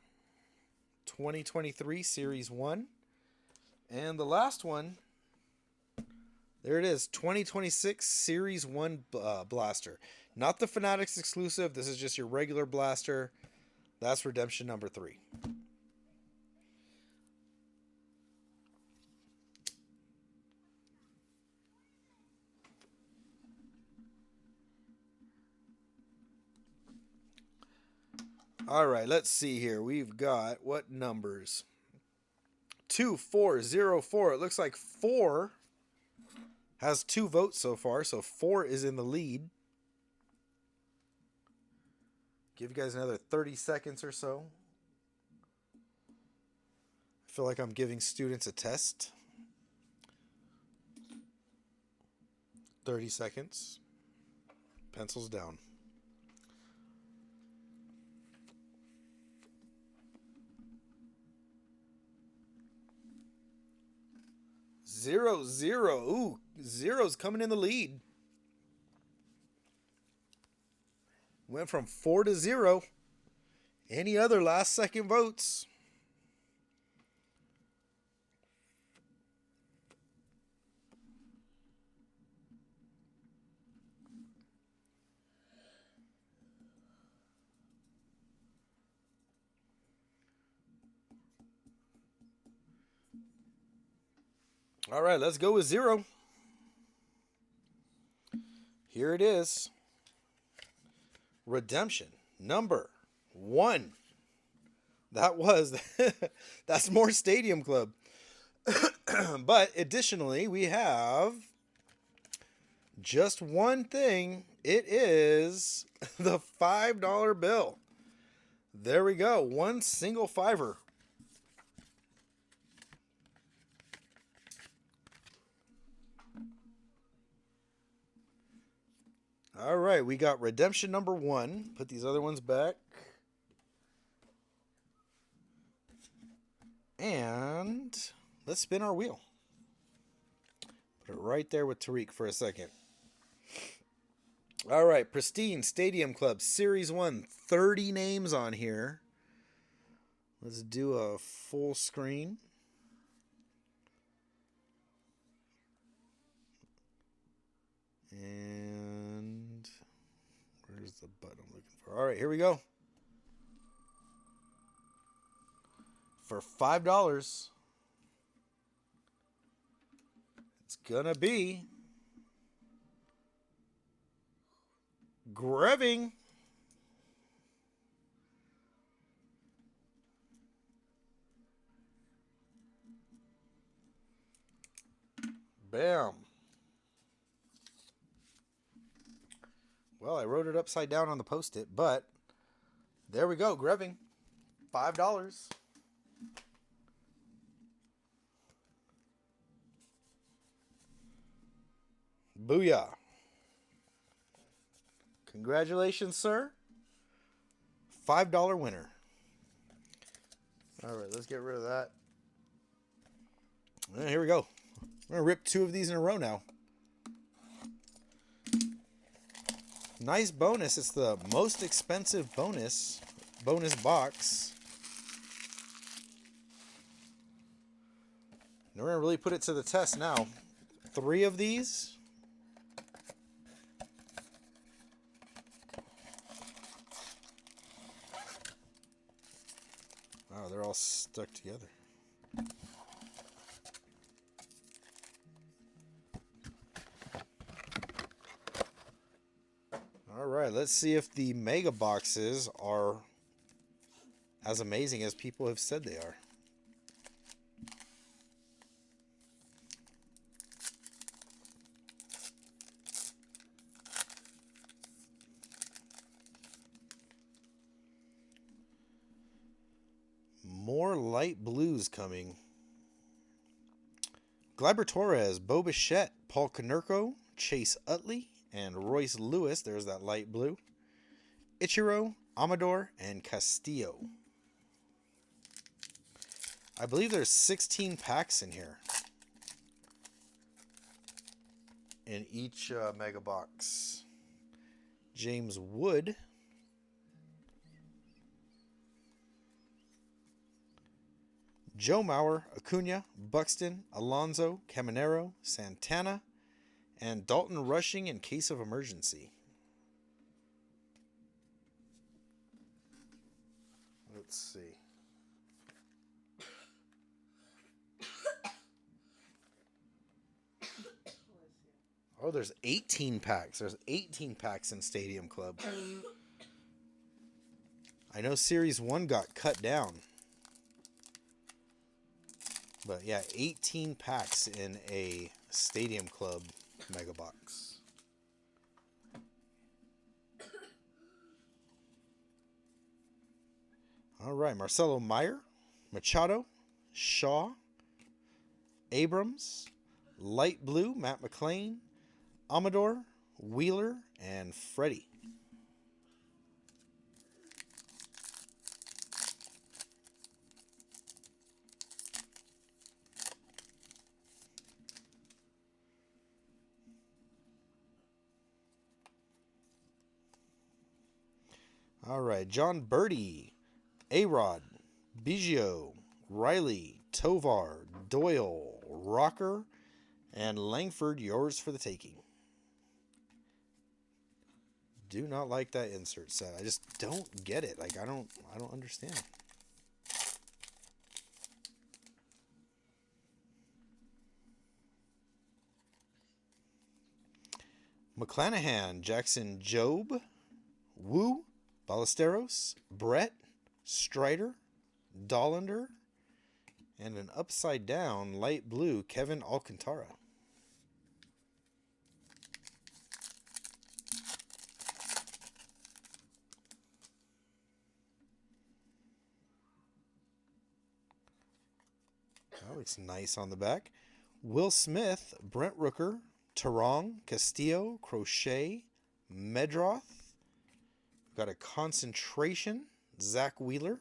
2023 Series 1. And the last one, there it is. 2026 Series 1 Blaster. Not the Fanatics exclusive. This is just your regular blaster. That's redemption number 3. All right, let's see here. We've got what numbers? 2, 4, 0, 4. It looks like 4 has 2 votes so far, so 4 is in the lead. Give you guys another 30 seconds or so. I feel like I'm giving students a test. 30 seconds. Pencils down. 0, 0. Ooh, 0's coming in the lead. Went from 4 to 0. Any other last second votes? All right, let's go with 0. Here it is. Redemption number 1. That was that's more Stadium Club. But additionally, we have just one thing. It is the $5 bill. There we go. One single fiver. All right, we got redemption number 1. Put these other ones back. And let's spin our wheel. Put it right there with Tariq for a second. All right, Pristine Stadium Club Series 1. 30 names on here. Let's do a full screen. And where's the button I'm looking for? All right, here we go. For $5, it's going to be Greving. Bam. Well, I wrote it upside down on the Post-it, but there we go. Greving. $5. Booyah. Congratulations, sir. $5 winner. All right, let's get rid of that. And here we go. I'm going to rip 2 of these in a row now. Nice bonus. It's the most expensive bonus box. And we're going to really put it to the test now. 3 of these. Oh, they're all stuck together. All right, let's see if the mega boxes are as amazing as people have said they are. More light blues coming. Gleyber Torres, Bo Bichette, Paul Konerko, Chase Utley, and Royce Lewis. There's that light blue. Ichiro, Amador, and Castillo. I believe there's 16 packs in here. In each mega box. James Wood. Joe Mauer, Acuna, Buxton, Alonso, Caminero, Santana, and Dalton Rushing in case of emergency. Let's see. Oh, there's 18 packs. There's 18 packs in Stadium Club. I know Series 1 got cut down. But yeah, 18 packs in a Stadium Club mega box. All right, Marcelo Meyer, Machado, Shaw, Abrams, Light Blue, Matt McClain, Amador, Wheeler, and Freddie. All right, John Birdie, A-Rod, Biggio, Riley, Tovar, Doyle, Rocker, and Langford, yours for the taking. Do not like that insert set. I just don't get it. Like I don't understand. McClanahan, Jackson Job, Wu, Ballesteros, Brett, Strider, Dollander, and an upside down light blue Kevin Alcantara. That looks nice on the back. Will Smith, Brent Rooker, Tarong, Castillo, Crochet, Medroth. Got a concentration, Zach Wheeler.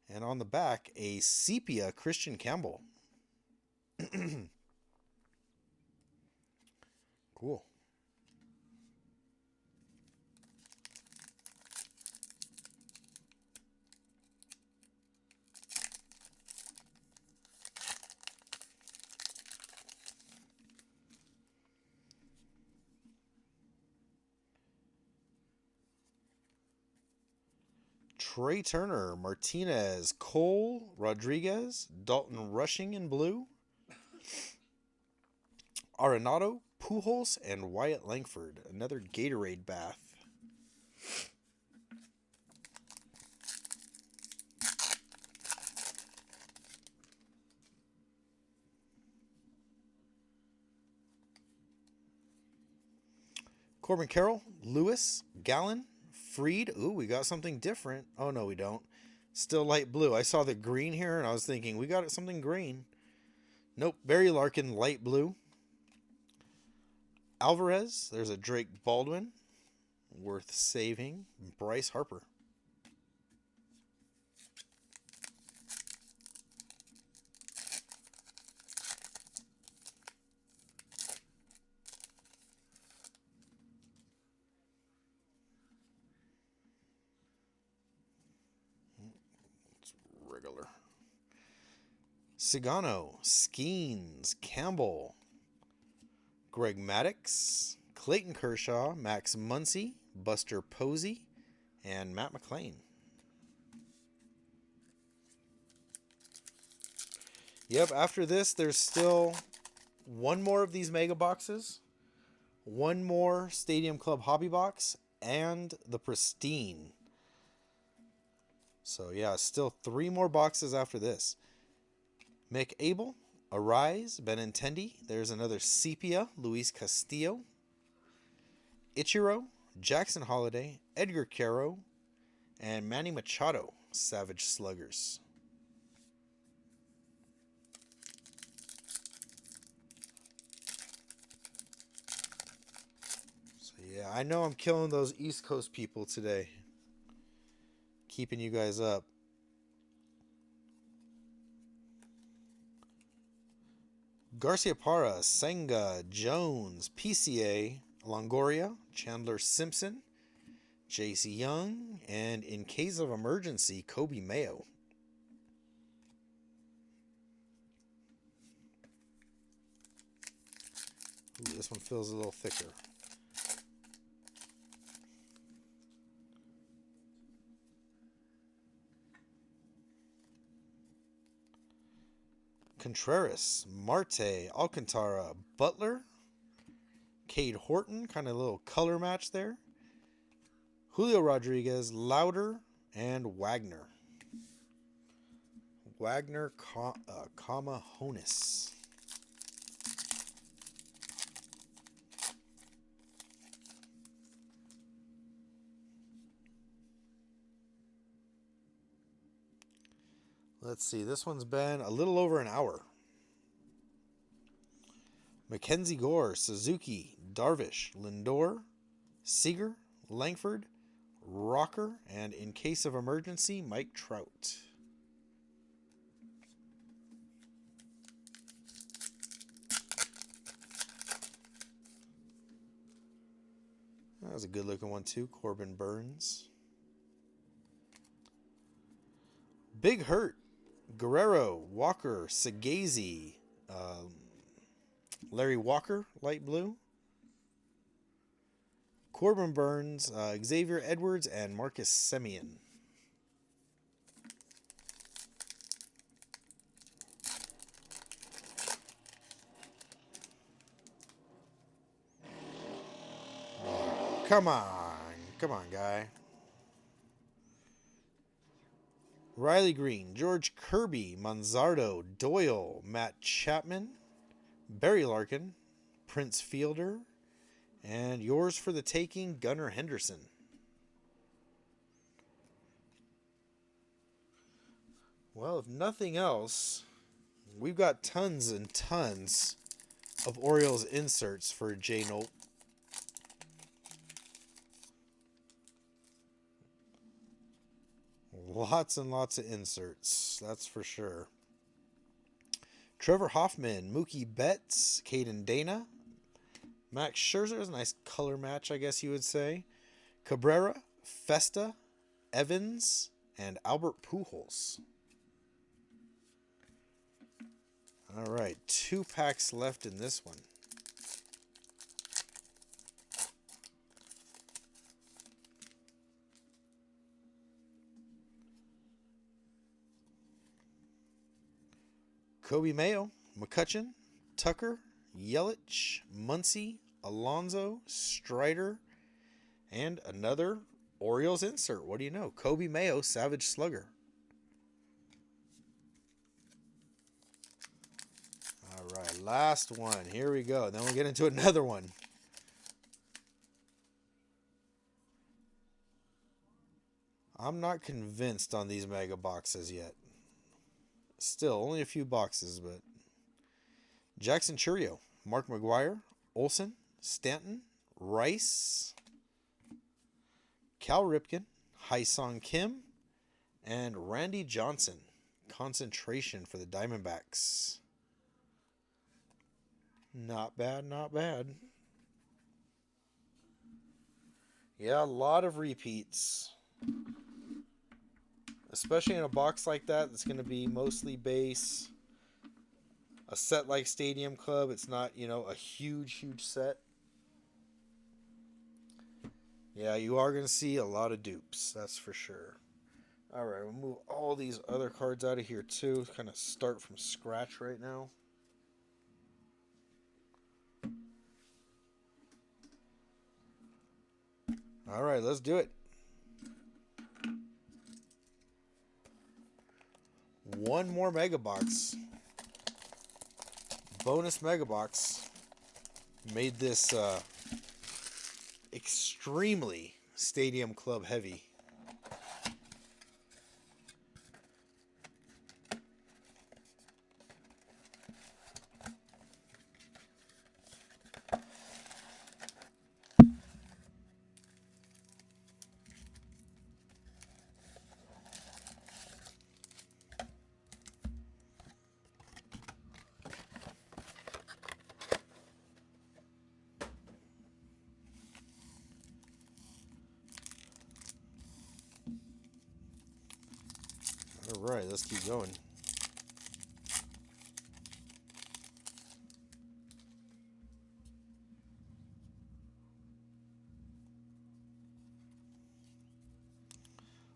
And on the back, a sepia Christian Campbell. Cool. Trey Turner, Martinez, Cole, Rodriguez, Dalton Rushing in blue, Arenado, Pujols, and Wyatt Langford. Another Gatorade bath. Corbin Carroll, Lewis, Gallen, Freed. Ooh, we got something different. Oh, no, we don't. Still light blue. I saw the green here, and I was thinking, we got something green. Nope, Barry Larkin, light blue. Alvarez, there's a Drake Baldwin. Worth saving. Bryce Harper. Regular. Cigano, Skeens, Campbell, Greg Maddux, Clayton Kershaw, Max Muncy, Buster Posey, and Matt McClain. Yep, after this, there's still one more of these mega boxes, one more Stadium Club Hobby Box, and the Pristine. So yeah, still 3 more boxes after this. Mick Abel, Arise, Benintendi. There's another Sepia, Luis Castillo. Ichiro, Jackson Holiday, Edgar Caro, and Manny Machado, Savage Sluggers. So yeah, I know I'm killing those East Coast people today. Keeping you guys up. Garcia Parra, Senga, Jones, PCA, Longoria, Chandler Simpson, J.C. Young, and in case of emergency, Kobe Mayo. Ooh, this one feels a little thicker. Contreras, Marte, Alcantara, Butler, Cade Horton, kind of a little color match there. Julio Rodriguez, Lauder, and Wagner. Wagner, comma, Honus. Let's see, this one's been a little over an hour. Mackenzie Gore, Suzuki, Darvish, Lindor, Seager, Langford, Rocker, and in case of emergency, Mike Trout. That was a good looking one too, Corbin Burns. Big Hurt, Guerrero, Walker, Sagazy, Larry Walker, light blue. Corbin Burns, Xavier Edwards, and Marcus Semien. Come on. Come on, guy. Riley Green, George Kirby, Manzardo, Doyle, Matt Chapman, Barry Larkin, Prince Fielder, and yours for the taking, Gunnar Henderson. Well, if nothing else, we've got tons and tons of Orioles inserts for Jay Nolt. Lots and lots of inserts, that's for sure. Trevor Hoffman, Mookie Betts, Caden Dana, Max Scherzer is a nice color match, I guess you would say. Cabrera, Festa, Evans, and Albert Pujols. All right, 2 packs left in this one. Kobe Mayo, McCutchen, Tucker, Yelich, Muncy, Alonso, Strider, and another Orioles insert. What do you know? Kobe Mayo, Savage Slugger. All right, last one. Here we go. Then we'll get into another one. I'm not convinced on these mega boxes yet. Still, only a few boxes, but... Jackson Chourio, Mark McGwire, Olsen, Stanton, Rice, Cal Ripken, Hyesung Kim, and Randy Johnson. Concentration for the Diamondbacks. Not bad, not bad. Yeah, a lot of repeats. Especially in a box like that, that's going to be mostly base. A set like Stadium Club, it's not, a huge set. Yeah, you are going to see a lot of dupes, that's for sure. All right, we'll move all these other cards out of here too. Kind of start from scratch right now. All right, let's do it. One more mega box. Bonus mega box. Made this extremely Stadium Club heavy. All right, let's keep going.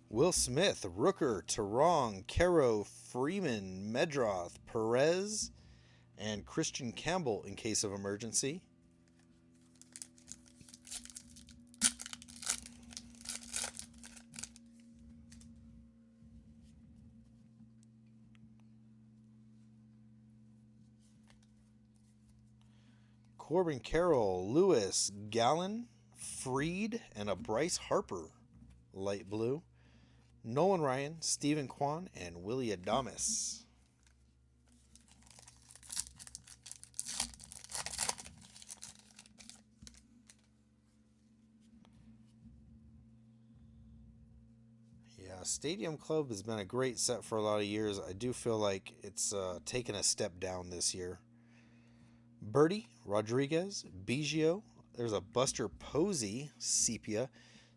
Will Smith, Rooker, Tarong, Caro, Freeman, Medroth, Perez, and Christian Campbell in case of emergency. Corbin Carroll, Lewis, Gallen, Freed, and a Bryce Harper, light blue. Nolan Ryan, Stephen Kwan, and Willie Adames. Yeah, Stadium Club has been a great set for a lot of years. I do feel like it's taken a step down this year. Birdie, Rodriguez, Biggio. There's a Buster Posey, Sepia.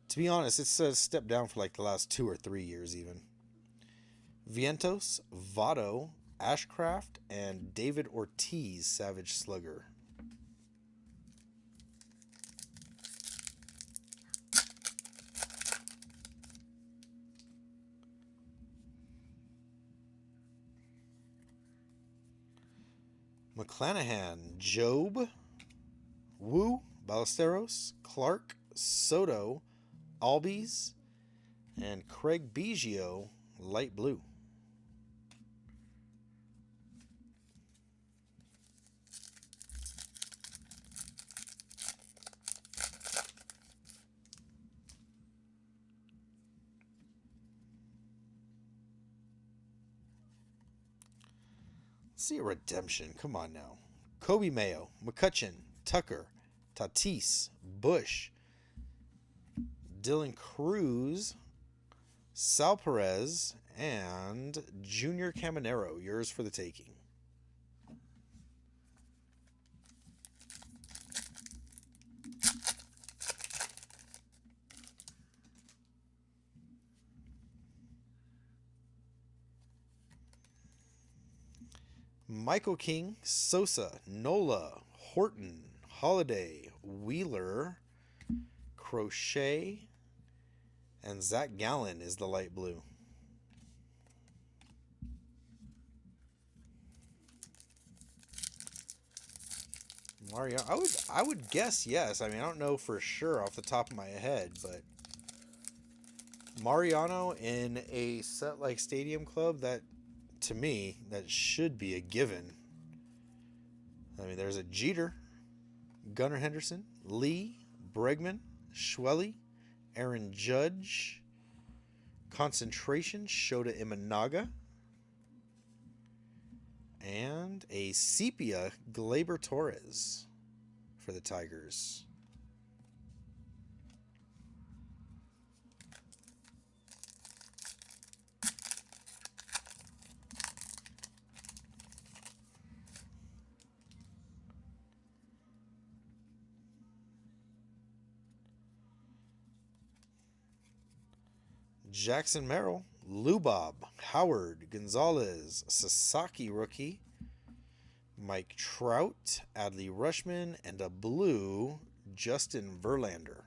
To be honest, it's a step down for like the last 2 or 3 years even. Vientos, Votto, Ashcraft, and David Ortiz, Savage Slugger. McClanahan, Job, Wu, Ballesteros, Clark, Soto, Albies, and Craig Biggio, light blue. Let's see a redemption. Come on now. Kobe Mayo, McCutcheon, Tucker, Tatis, Bush, Dylan Cruz, Sal Perez, and Junior Caminero. Yours for the taking. Michael King, Sosa, Nola, Horton, Holiday, Wheeler, Crochet, and Zach Gallen is the light blue. Mario, I would guess yes. I mean, I don't know for sure off the top of my head, but Mariano in a set like Stadium Club, that to me that should be a given. I mean, there's a Jeter, Gunnar Henderson, Lee, Bregman, Schwelly, Aaron Judge, Concentration, Shota Imanaga, and a Sepia, Gleyber Torres for the Tigers. Jackson Merrill, Lubob, Howard, Gonzalez, Sasaki rookie, Mike Trout, Adley Rushman, and a blue, Justin Verlander.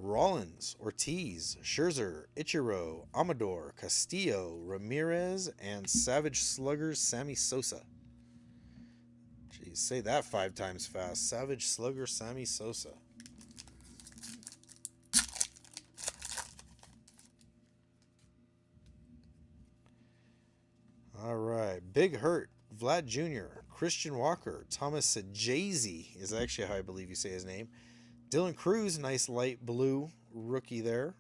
Rollins, Ortiz, Scherzer, Ichiro, Amador, Castillo, Ramirez, and Savage Sluggers Sammy Sosa. Jeez, say that 5 times fast. Savage Slugger Sammy Sosa. All right. Big Hurt, Vlad Jr., Christian Walker, Thomas Sajazi is actually how I believe you say his name. Dylan Cruz, nice light blue rookie there.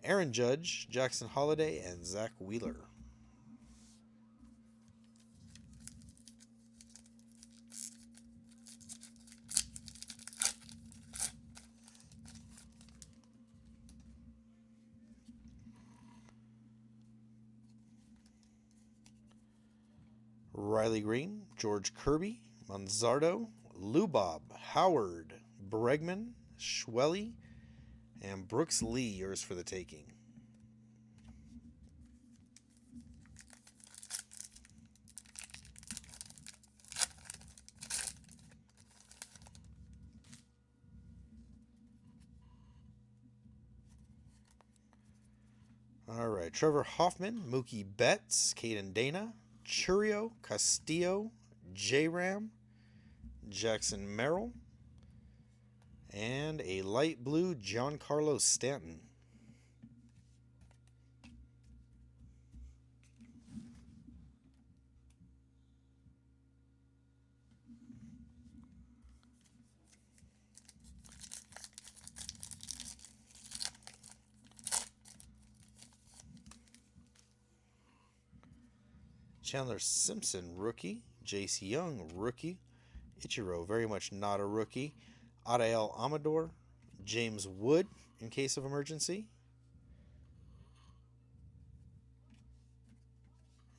Aaron Judge, Jackson Holiday, and Zach Wheeler. Riley Green, George Kirby, Manzardo, Lubob, Howard, Bregman, Schwelly, and Brooks Lee, yours for the taking. All right, Trevor Hoffman, Mookie Betts, Caden Dana, Churio, Castillo, J-Ram, Jackson Merrill, and a light blue Giancarlo Stanton. Chandler Simpson, rookie. J.C. Young, rookie. Ichiro, very much not a rookie. Adael Amador, James Wood, in case of emergency.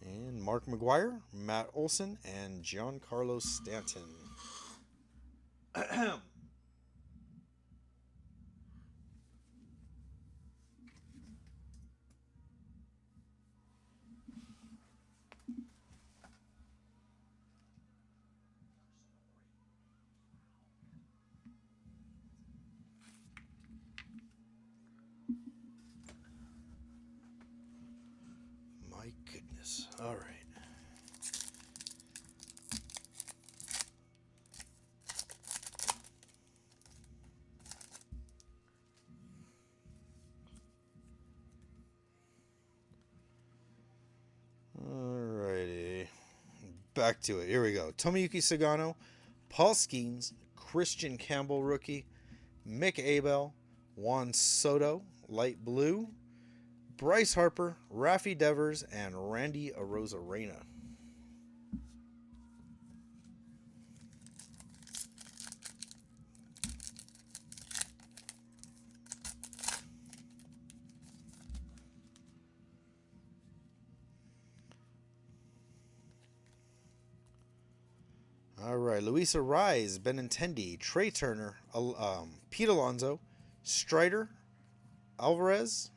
And Mark McGuire, Matt Olson, and Giancarlo Stanton. goodness. All right. Alrighty. Back to it. Here we go. Tomoyuki Sagano, Paul Skeens, Christian Campbell rookie, Mick Abel, Juan Soto, light blue, Bryce Harper, Rafi Devers, and Randy Arozarena. All right, Luis Arraez, Benintendi, Trey Turner, Pete Alonso, Strider, Alvarez,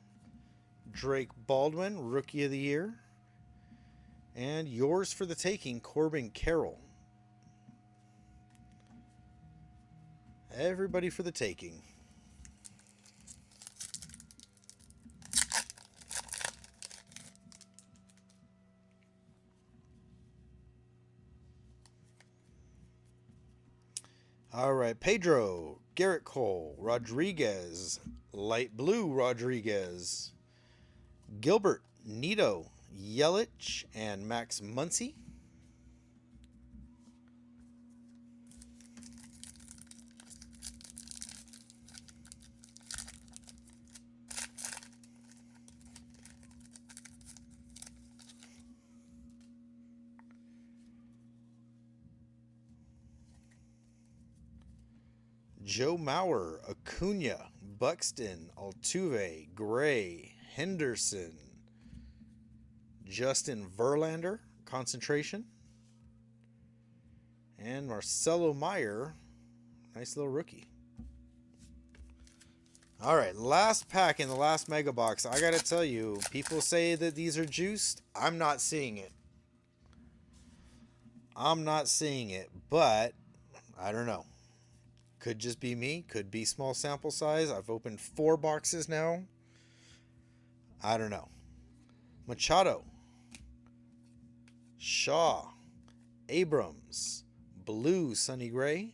Drake Baldwin, Rookie of the Year, and yours for the taking, Corbin Carroll. Everybody for the taking. All right, Pedro, Garrett Cole, Rodriguez, light blue Rodriguez, Gilbert, Nito, Yelich, and Max Muncy. Joe Mauer, Acuna, Buxton, Altuve, Gray, Henderson, Justin Verlander, concentration, and Marcelo Meyer, nice little rookie. All right, last pack in the last mega box. I gotta tell you, people say that these are juiced. I'm not seeing it. But I don't know. Could just be me. Could be small sample size. I've opened 4 boxes now. I don't know. Machado, Shaw, Abrams, Blue Sonny Gray,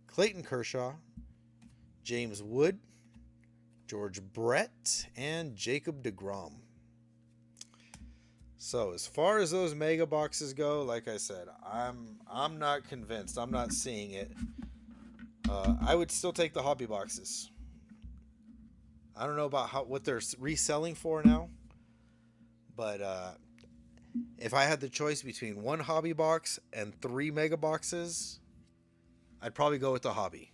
Clayton Kershaw, James Wood, George Brett, and Jacob deGrom. So as far as those mega boxes go, like I said, I'm not convinced. I'm not seeing it. I would still take the hobby boxes. I don't know about what they're reselling for now, but if I had the choice between 1 hobby box and 3 mega boxes, I'd probably go with the hobby.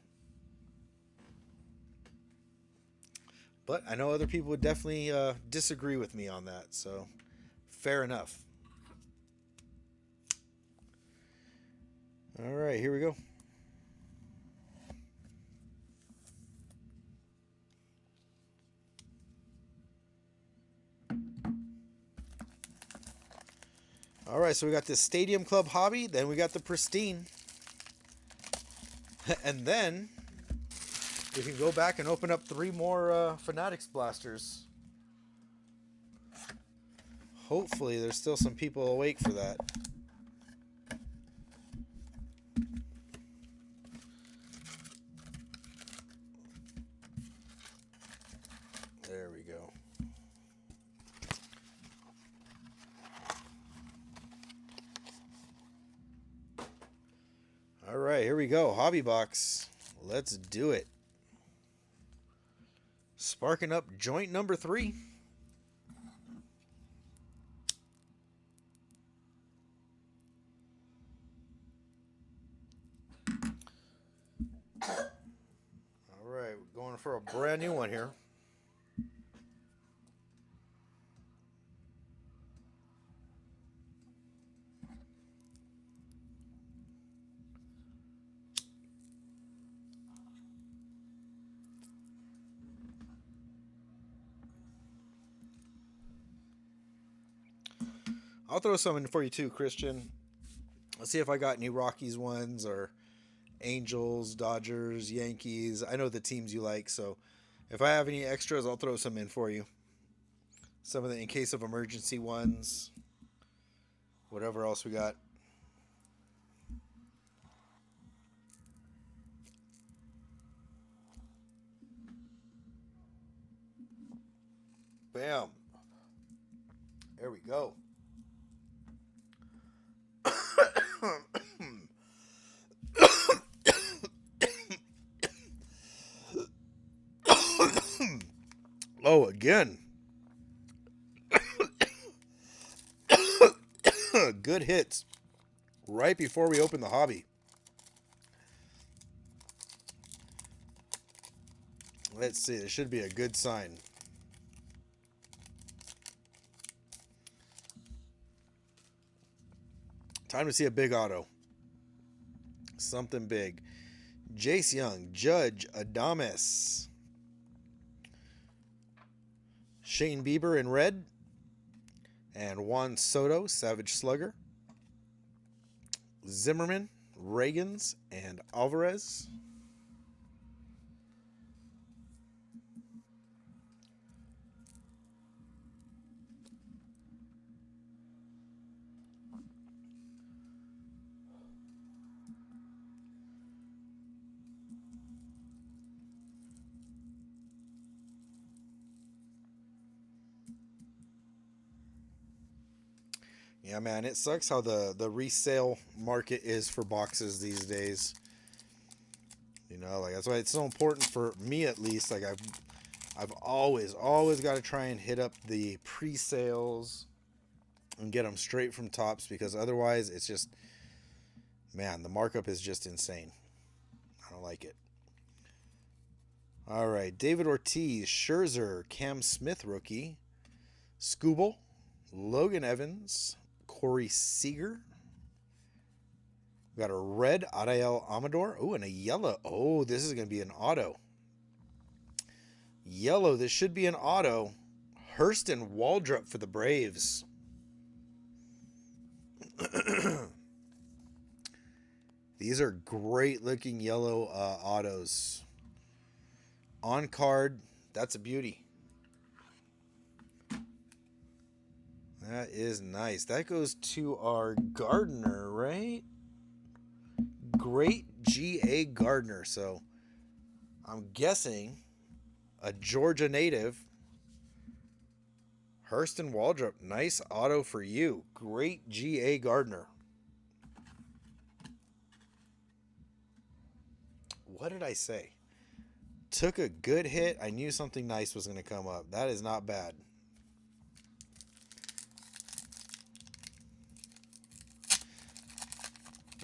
But I know other people would definitely disagree with me on that, so fair enough. All right, here we go. All right, so we got the Stadium Club Hobby, then we got the Pristine. And then we can go back and open up 3 more Fanatics blasters. Hopefully there's still some people awake for that. There we go. All right, here we go. Hobby box. Let's do it. Sparking up joint number 3. All right, we're going for a brand new one here. I'll throw some in for you too, Christian. Let's see if I got any Rockies ones or Angels, Dodgers, Yankees. I know the teams you like, so if I have any extras, I'll throw some in for you. Some of the in case of emergency ones. Whatever else we got. Bam. There we go. Oh, again. Good hits right before we open the hobby. Let's see. This should be a good sign. Time to see a big auto. Something big. Jace Young, Judge Adames. Shane Bieber in red. And Juan Soto, Savage Slugger. Zimmerman, Reagans, and Alvarez. Yeah, man, it sucks how the resale market is for boxes these days. You know, like that's why it's so important for me, at least. Like I've always got to try and hit up the pre-sales and get them straight from Tops, because otherwise it's just, man, the markup is just insane. I don't like it. All right, David Ortiz, Scherzer, Cam Smith rookie, Scooble, Logan Evans, Corey Seager. We got a red Adael Amador. Oh, and a yellow. Oh, this is going to be an auto. Yellow. This should be an auto. Hurston Waldrop for the Braves. These are great looking yellow autos. On card. That's a beauty. That is nice. That goes to our Gardner, right? Great G.A. Gardner. So I'm guessing a Georgia native. Hurston Waldrop. Nice auto for you. Great G.A. Gardner. What did I say? Took a good hit. I knew something nice was going to come up. That is not bad.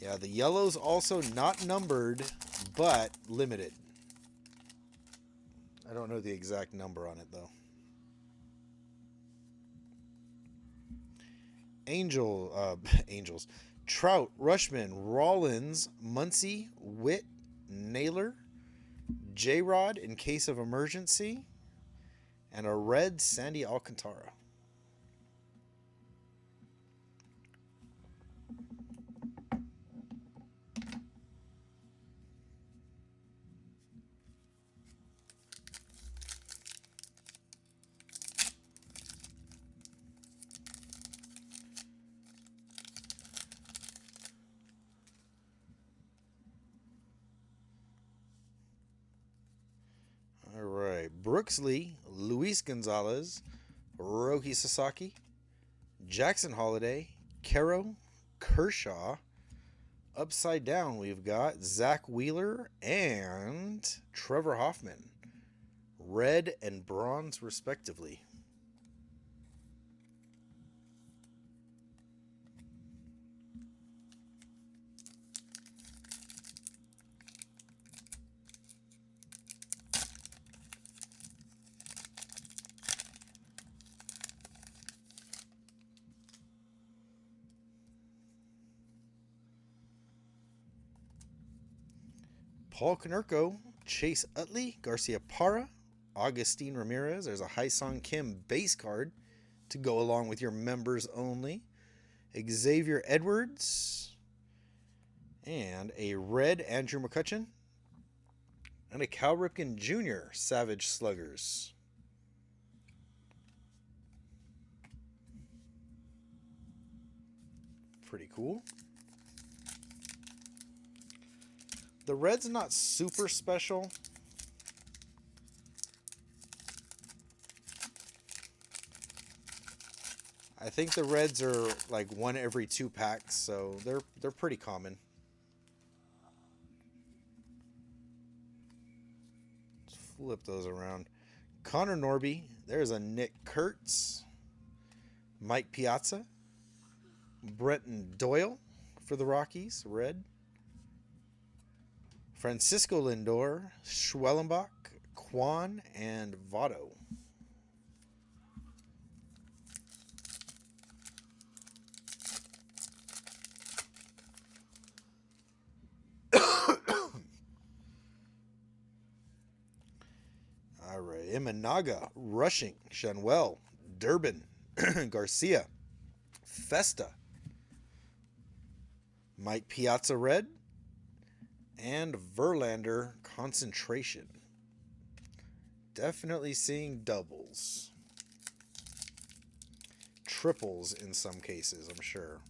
Yeah, the yellow's also not numbered, but limited. I don't know the exact number on it, though. Angels. Trout, Rushman, Rollins, Muncy, Witt, Naylor, J-Rod in case of emergency, and a red Sandy Alcantara. All right. Brooks Lee, Luis Gonzalez, Roki Sasaki, Jackson Holiday, Caro, Kershaw. Upside down, we've got Zach Wheeler and Trevor Hoffman. Red and bronze, respectively. Paul Konerko, Chase Utley, Garcia Parra, Augustine Ramirez. There's a Hai-Song Kim base card to go along with your members only. Xavier Edwards. And a red Andrew McCutchen. And a Cal Ripken Jr. Savage Sluggers. pretty cool. The red's not super special. I think the reds are like one every 2 packs, so they're pretty common. Let's flip those around. Connor Norby. There's a Nick Kurtz. Mike Piazza. Brenton Doyle for the Rockies, red. Francisco Lindor, Schwellenbach, Kwan, and Votto. All right, Imanaga, Rushing, Shanwell, Durbin, Garcia, Festa, Mike Piazza red, and Verlander concentration. Definitely seeing doubles. Triples in some cases, I'm sure.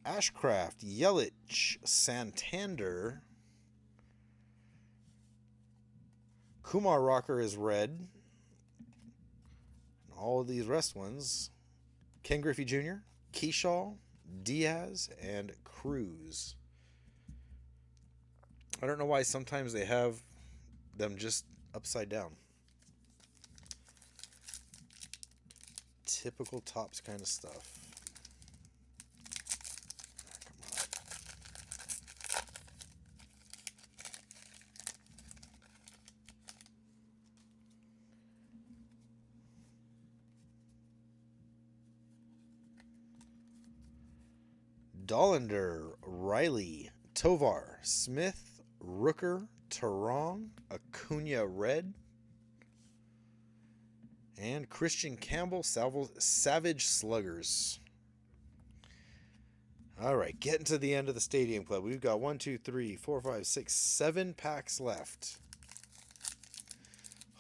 Ashcraft, Yelich, Santander. Kumar Rocker is red. All of these rest ones. Ken Griffey Jr., Keyshaw, Diaz, and Cruz. I don't know why sometimes they have them just upside down. Typical Topps kind of stuff. Dollander, Riley, Tovar, Smith, Rooker, Tarong, Acuna red, and Christian Campbell, Savage Sluggers. All right, getting to the end of the Stadium Club. We've got 1, 2, 3, 4, 5, 6, 7 packs left.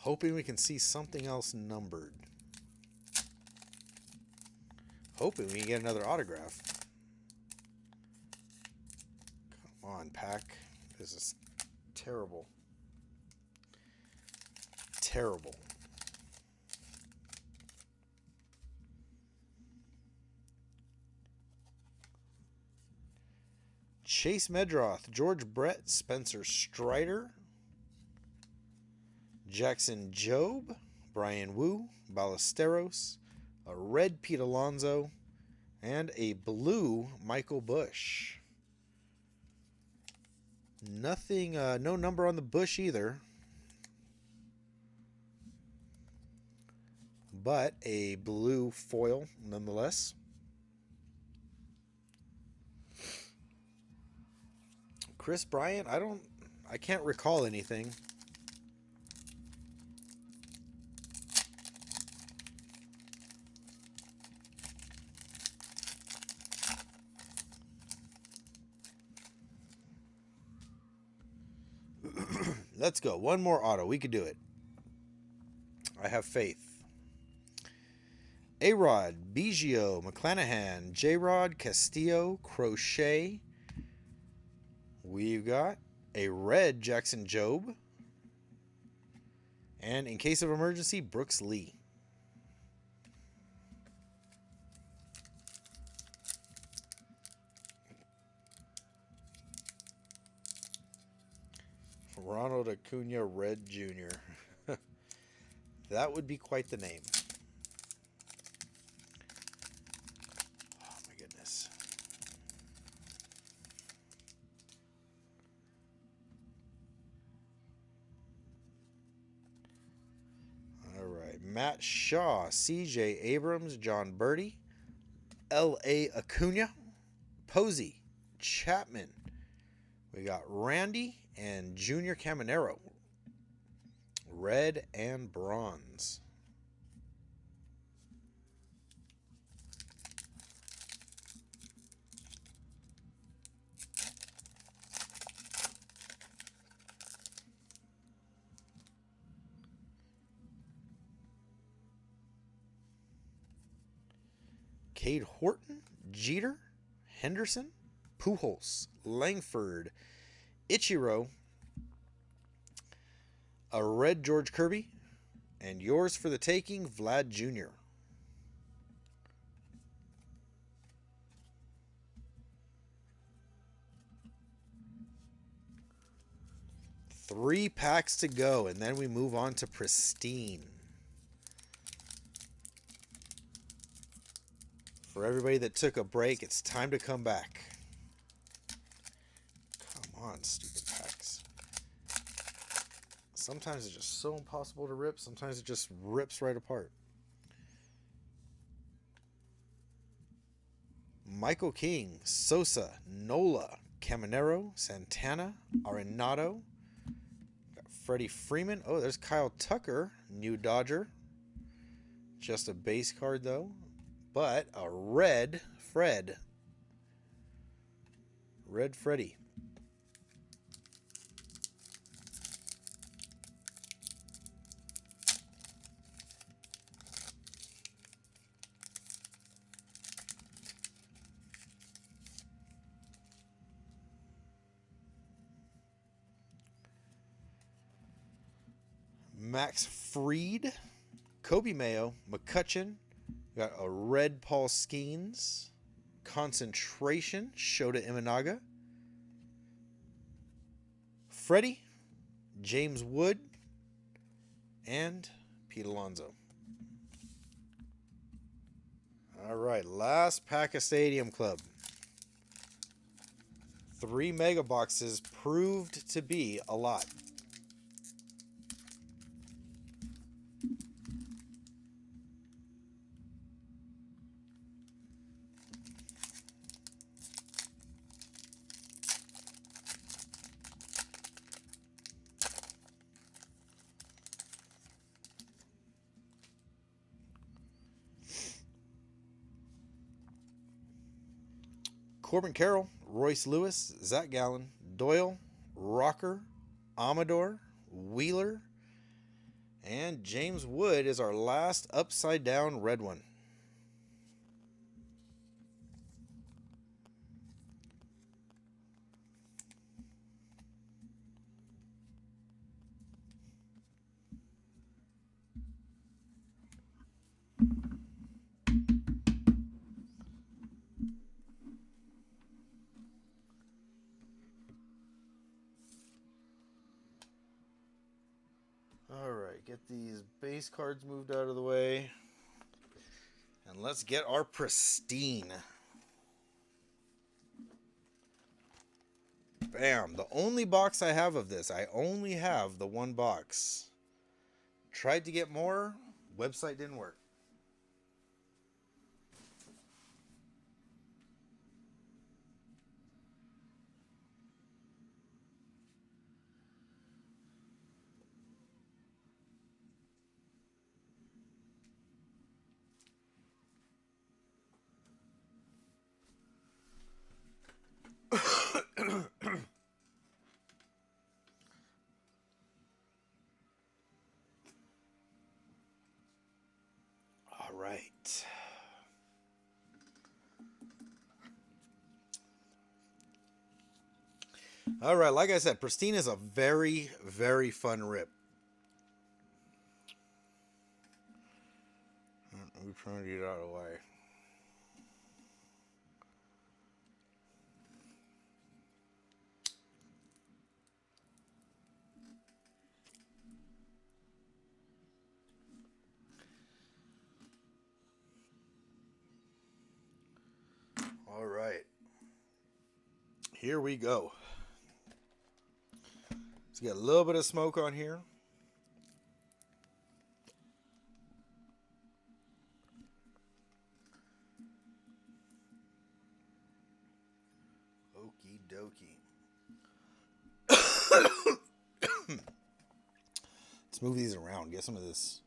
Hoping we can see something else numbered. Hoping we can get another autograph. Come on, pack. This is terrible. Terrible. Chase Medroth, George Brett, Spencer Strider, Jackson Jobe, Brian Wu, Ballesteros, a red Pete Alonso, and a blue Michael Busch. Nothing, no number on the Busch either, but a blue foil nonetheless. Chris Bryant, I can't recall anything. Let's go. One more auto. We could do it. I have faith. A-Rod, Biggio, McClanahan, J-Rod, Castillo, Crochet. We've got a red Jackson Jobe. And in case of emergency, Brooks Lee. Ronald Acuna Red Jr. That would be quite the name. Oh my goodness. All right. Matt Shaw, CJ Abrams, John Birdie, L.A. Acuna, Posey, Chapman. We got Randy and Junior Caminero. Red and bronze. Cade Horton, Jeter, Henderson, Pujols, Langford, Ichiro, a red George Kirby, and yours for the taking, Vlad Jr. Three packs to go, and then we move on to Pristine. For everybody that took a break, it's time to come back. Come on, stupid packs. Sometimes it's just so impossible to rip. Sometimes it just rips right apart. Michael King, Sosa, Nola, Caminero, Santana, Arenado. Got Freddie Freeman. Oh, there's Kyle Tucker, new Dodger. Just a base card, though. But a red Fred. Red Freddy. Max Fried, Kobe Mayo, McCutcheon. Got a red Paul Skeens, Concentration, Shota Imanaga, Freddie, James Wood, and Pete Alonso. All right, last pack of Stadium Club. 3 mega boxes proved to be a lot. Corbin Carroll, Royce Lewis, Zach Gallen, Doyle, Rocker, Amador, Wheeler, and James Wood is our last upside down red one. Alright, get these base cards moved out of the way. And let's get our Pristine. Bam. The only box I have of this. I only have the one box. Tried to get more. Website didn't work. All right. All right, like I said, Pristine is a very, very fun rip. We're trying to get out of the way. All right. Here we go. Let's get a little bit of smoke on here. Okie dokie. Let's move these around. Get some of this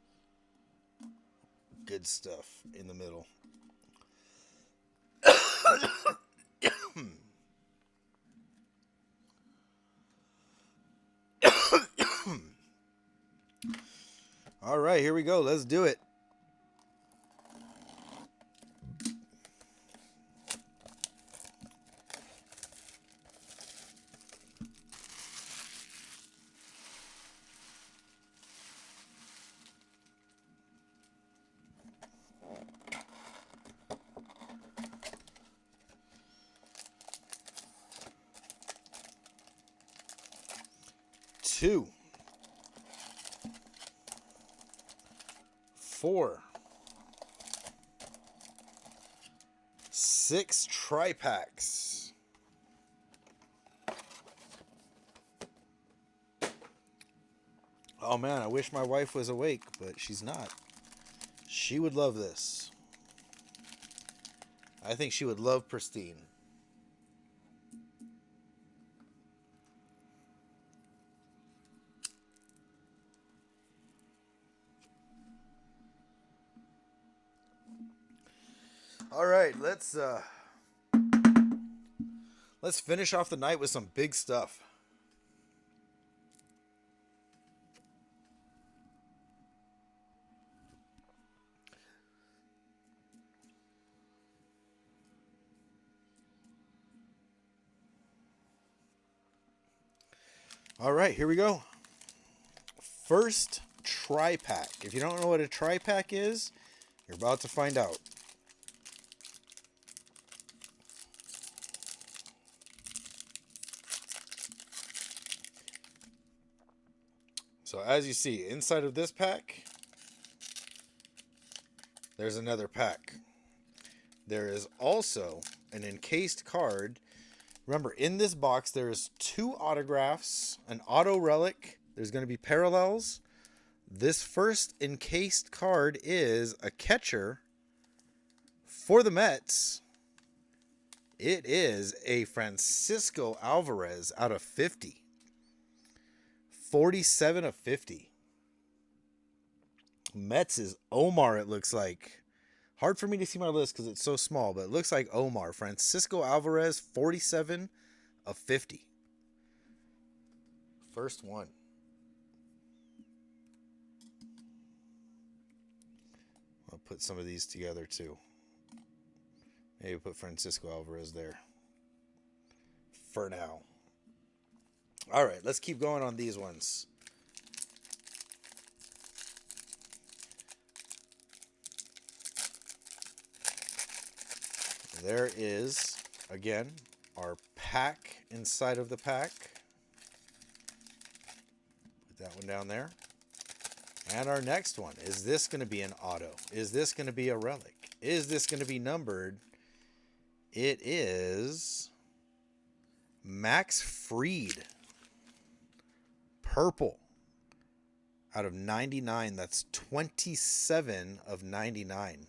good stuff in the middle. All right, here we go. Let's do it. 2, 4, 6 tri-packs. Oh man, I wish my wife was awake, but she's not. She would love this. I think she would love Pristine. All right, let's finish off the night with some big stuff. All right, here we go. First tri-pack. If you don't know what a tri-pack is, you're about to find out. So as you see, inside of this pack, there's another pack. There is also an encased card. Remember, in this box, there's 2 autographs, an auto relic. There's going to be parallels. This first encased card is a catcher for the Mets. It is a Francisco Alvarez out of 50. 47 of 50. Mets is Omar, it looks like. Hard for me to see my list because it's so small, but it looks like Omar. Francisco Alvarez, 47 of 50. First one. I'll put some of these together too. Maybe put Francisco Alvarez there. For now. All right, let's keep going on these ones. There is, again, our pack inside of the pack. Put that one down there. And our next one. Is this going to be an auto? Is this going to be a relic? Is this going to be numbered? It is Max Fried. Purple. Out of 99. That's 27 of 99.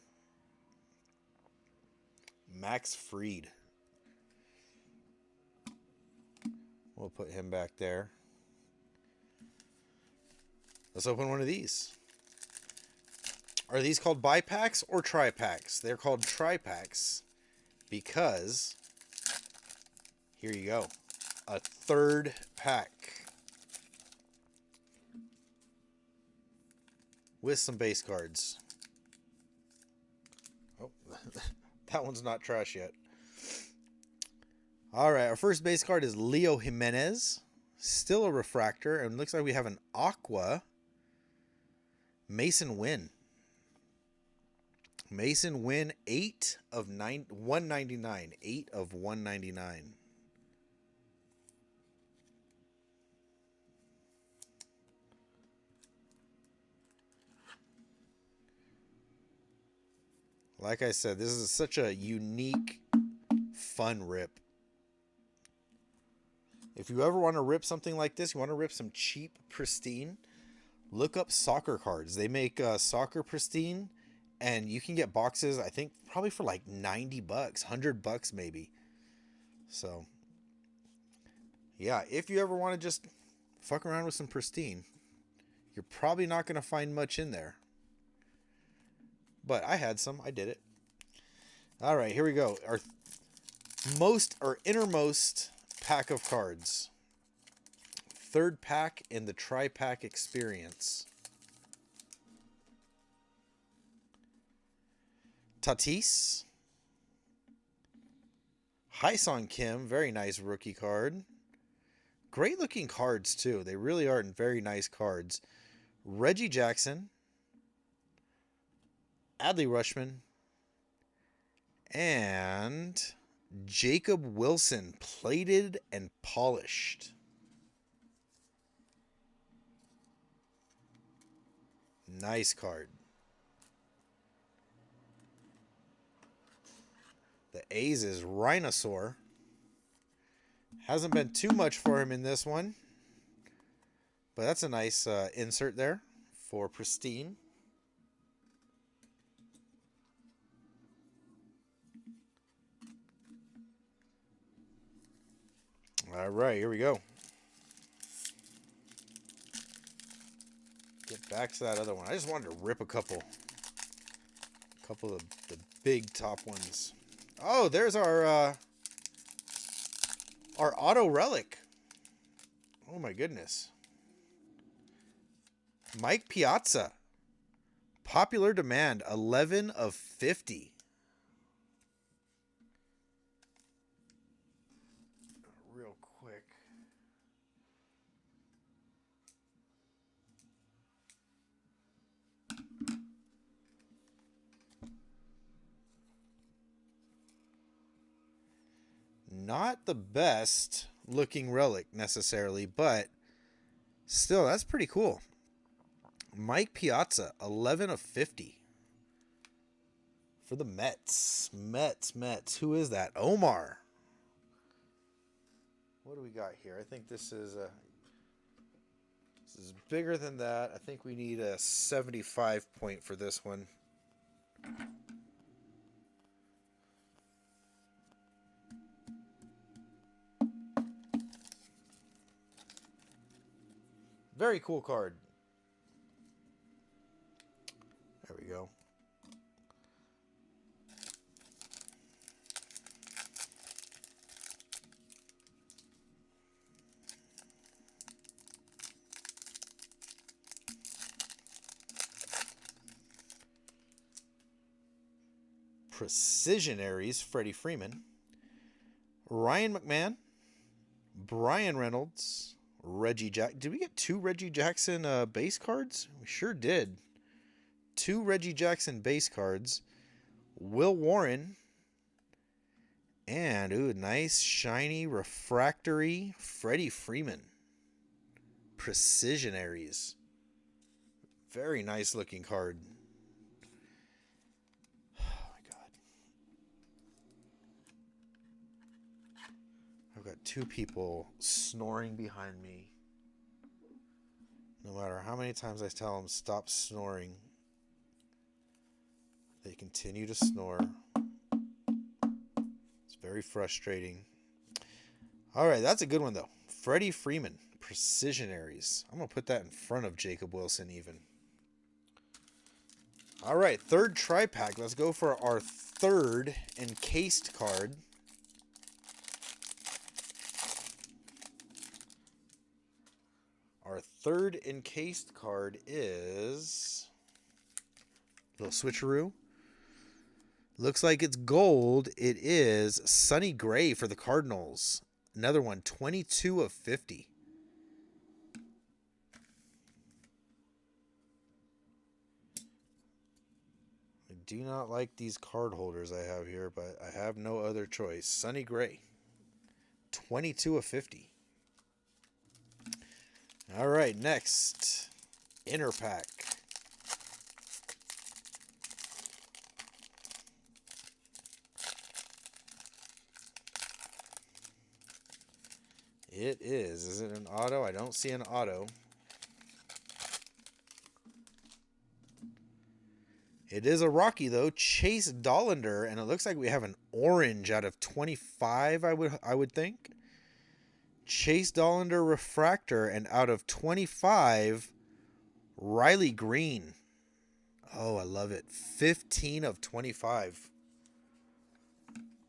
Max Fried. We'll put him back there. Let's open one of these. Are these called bipacks or tripacks? They're called tripacks because here you go. A third pack with some base cards. Oh, that one's not trash yet. All right, our first base card is Leo Jimenez. Still a refractor, and looks like we have an aqua Mason Wynn. Mason Wynn, 8 of 199. 8 of 199. Like I said, this is such a unique, fun rip. If you ever want to rip something like this, you want to rip some cheap Pristine, look up soccer cards. They make soccer Pristine, and you can get boxes, I think, probably for like $90, $100 maybe. So, yeah, if you ever want to just fuck around with some Pristine, you're probably not going to find much in there. But I had some. I did it. All right, here we go. Our innermost pack of cards. Third pack in the tri-pack experience. Tatis. Hyun Kim. Very nice rookie card. Great looking cards, too. They really are very nice cards. Reggie Jackson. Adley Rutschman. And Jacob Wilson, plated and polished. Nice card. The A's is Rhinosaur. Hasn't been too much for him in this one. But that's a nice insert there for Pristine. All right, here we go. Get back to that other one. I just wanted to rip a couple of the big top ones. Oh, there's our auto relic. Oh my goodness. Mike Piazza. Popular demand, 11 of 50. Real quick. Not the best looking relic necessarily, but still, that's pretty cool. Mike Piazza, 11 of 50. For the Mets. Mets. Who is that? Omar. What do we got here? I think this is bigger than that. I think we need a 75 point for this one. Very cool card. There we go. Precision Aries, Freddie Freeman. Ryan McMahon. Brian Reynolds. Reggie Jack. Did we get 2 Reggie Jackson base cards? We sure did. 2 Reggie Jackson base cards. Will Warren. And, ooh, nice, shiny, refractory Freddie Freeman. Precision Aries. Very nice looking card. Oh, my God. I've got 2 people snoring behind me. No matter how many times I tell them stop snoring, they continue to snore. It's very frustrating. All right, that's a good one, though. Freddie Freeman, Precision Aries. I'm going to put that in front of Jacob Wilson even. All right, third tri-pack. Let's go for our third encased card. Our third encased card is a little switcheroo. Looks like it's gold. It is Sonny Gray for the Cardinals. Another one, 22 of 50. I do not like these card holders I have here, but I have no other choice. Sonny Gray, 22 of 50. All right, next, inner pack. It is. Is it an auto? I don't see an auto. It is a Rocky, though. Chase Dollander, and it looks like we have an orange out of 25, I would think. Chase Dollander refractor, and out of 25, Riley Green. Oh, I love it. 15 of 25.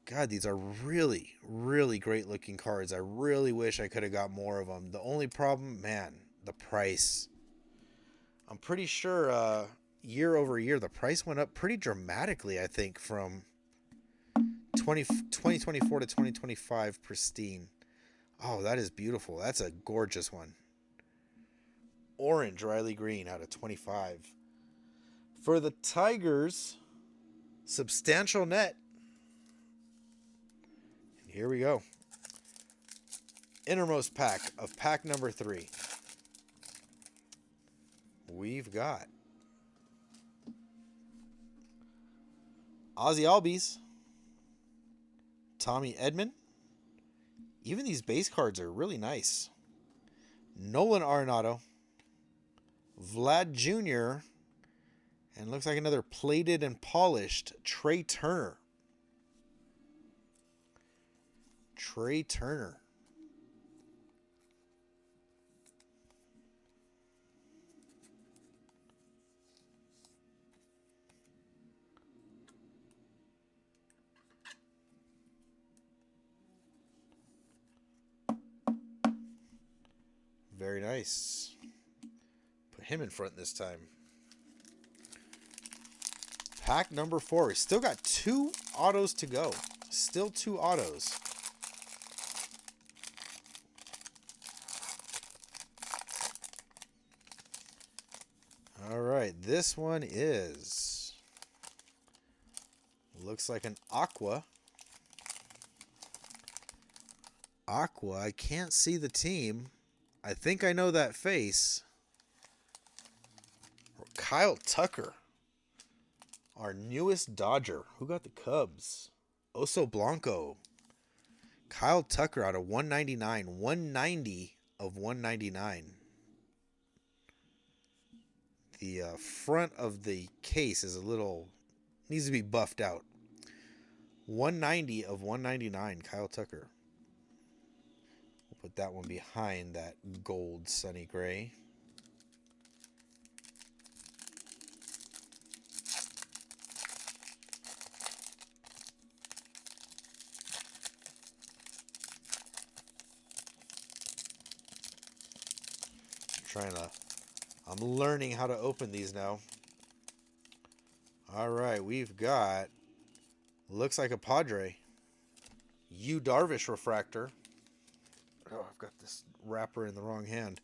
God, these are really, really great looking cards. I really wish I could have got more of them. The only problem, man, the price. I'm pretty sure year over year, the price went up pretty dramatically, I think, from 2024 to 2025 Pristine. Oh, that is beautiful. That's a gorgeous one. Orange Riley Green out of 25. For the Tigers, substantial net. And here we go. Innermost pack of pack number 3. We've got Ozzy Albies. Tommy Edman. Even these base cards are really nice. Nolan Arenado. Vlad Jr. And looks like another plated and polished Trey Turner. Trey Turner. Very nice. Put him in front this time. Pack number 4. We still got 2 autos to go. Still 2 autos. All right, this one looks like an Aqua. Aqua, I can't see the team. I think I know that face. Kyle Tucker, our newest Dodger. Who got the Cubs? Oso Blanco. Kyle Tucker out of 199. 190 of 199. The front of the case is needs to be buffed out. 190 of 199, Kyle Tucker. We'll put that one behind that gold Sunny Gray. I'm learning how to open these now. All right, we've got, looks like a Padre. Yu Darvish refractor. Oh, I've got this wrapper in the wrong hand.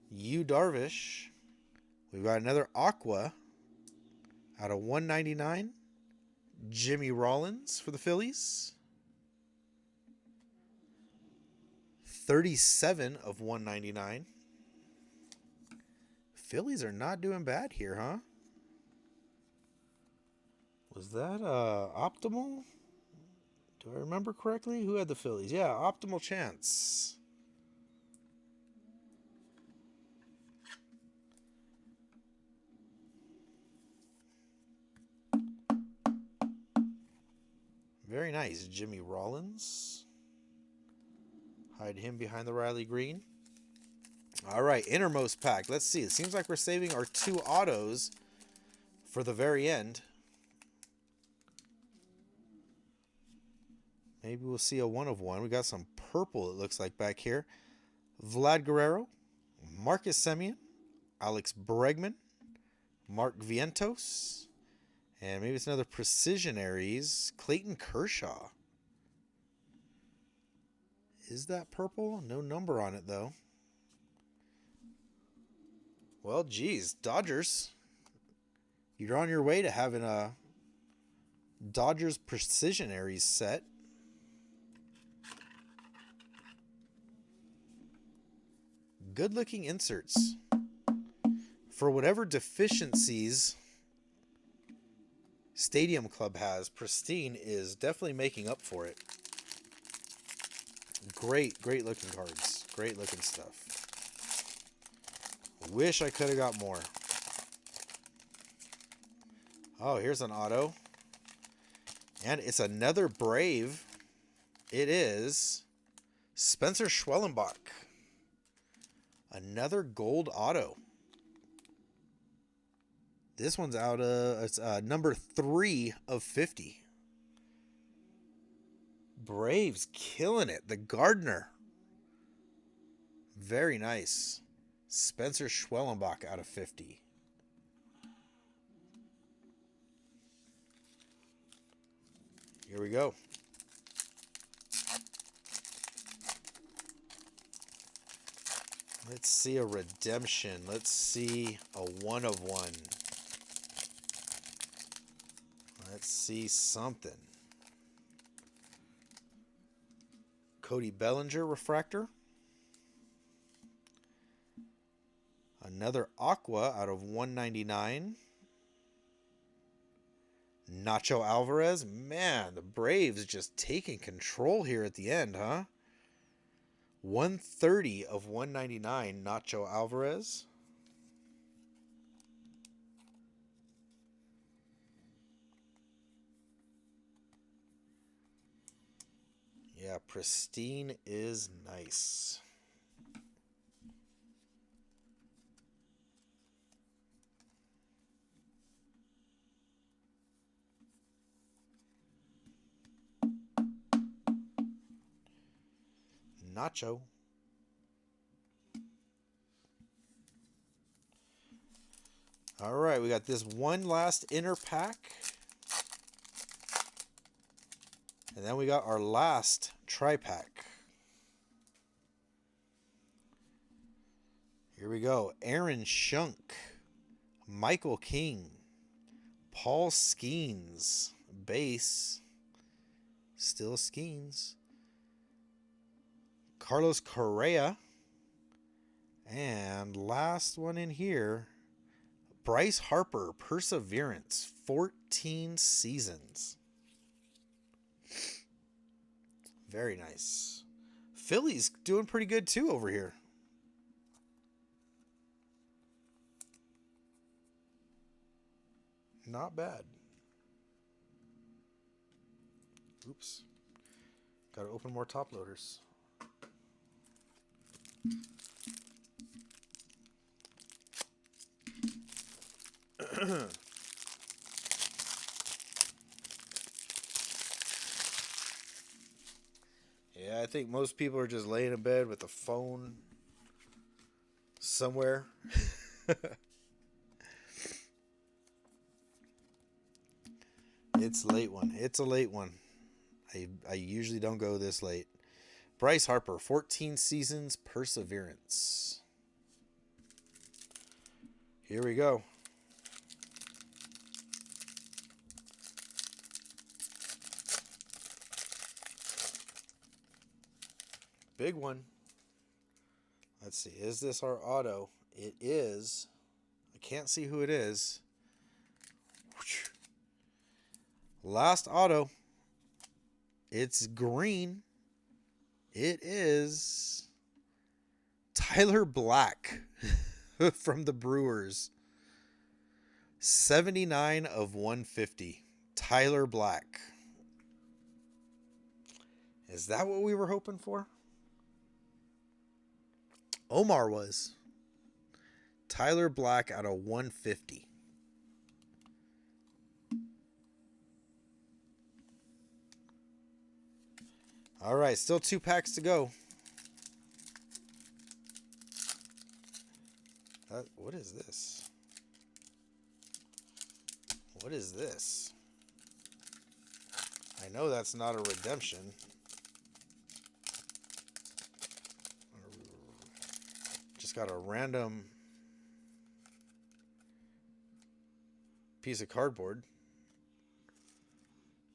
Yu Darvish. We've got another Aqua out of 199. Jimmy Rollins for the Phillies. 37 of 199. Phillies are not doing bad here, huh? Was that Optimal? Do I remember correctly? Who had the Phillies? Yeah, Optimal Chance. Very nice. Jimmy Rollins. Hide him behind the Riley Green. All right, innermost pack. Let's see. It seems like we're saving our 2 autos for the very end. Maybe we'll see a 1 of 1. We got some purple, it looks like, back here. Vlad Guerrero, Marcus Semien, Alex Bregman, Mark Vientos, and maybe it's another Precision Aries, Clayton Kershaw. Is that purple? No number on it, though. Well, geez, Dodgers. You're on your way to having a Dodgers Precision Aries set. Good-looking inserts. For whatever deficiencies Stadium Club has, Pristine is definitely making up for it. Great looking cards. Great looking stuff. Wish I could have got more. Oh, here's an auto. And it's another Brave. It is Spencer Schwellenbach. Another gold auto. This one's out of, it's number 3 of 50. Braves killing it. The Gardner. Very nice. Spencer Schwellenbach out of 50. Here we go. Let's see a redemption. Let's see a 1 of 1. Let's see something. Cody Bellinger refractor. Another Aqua out of 199. Nacho Alvarez. Man, the Braves just taking control here at the end, huh? 130 of 199, Nacho Alvarez. Yeah, Pristine is nice. Nacho. All right, we got this one last inner pack. And then we got our last tri-pack. Here we go. Aaron Shunk, Michael King, Paul Skeens, base, still Skeens, Carlos Correa, and last one in here, Bryce Harper, Perseverance, 14 seasons. Very nice. Philly's doing pretty good too over here. Not bad. Oops. Gotta open more top loaders. Yeah, I think most people are just laying in bed with a phone somewhere. It's a late one. It's a late one. I usually don't go this late. Bryce Harper, 14 seasons, Perseverance. Here we go. Big one. Let's see. Is this our auto? It is. I can't see who it is. Last auto. It's green. It is Tyler Black from the Brewers. 79 of 150. Tyler Black. Is that what we were hoping for? Omar was. Tyler Black out of 150. All right, still 2 packs to go. What is this? What is this? I know that's not a redemption. Just got a random piece of cardboard.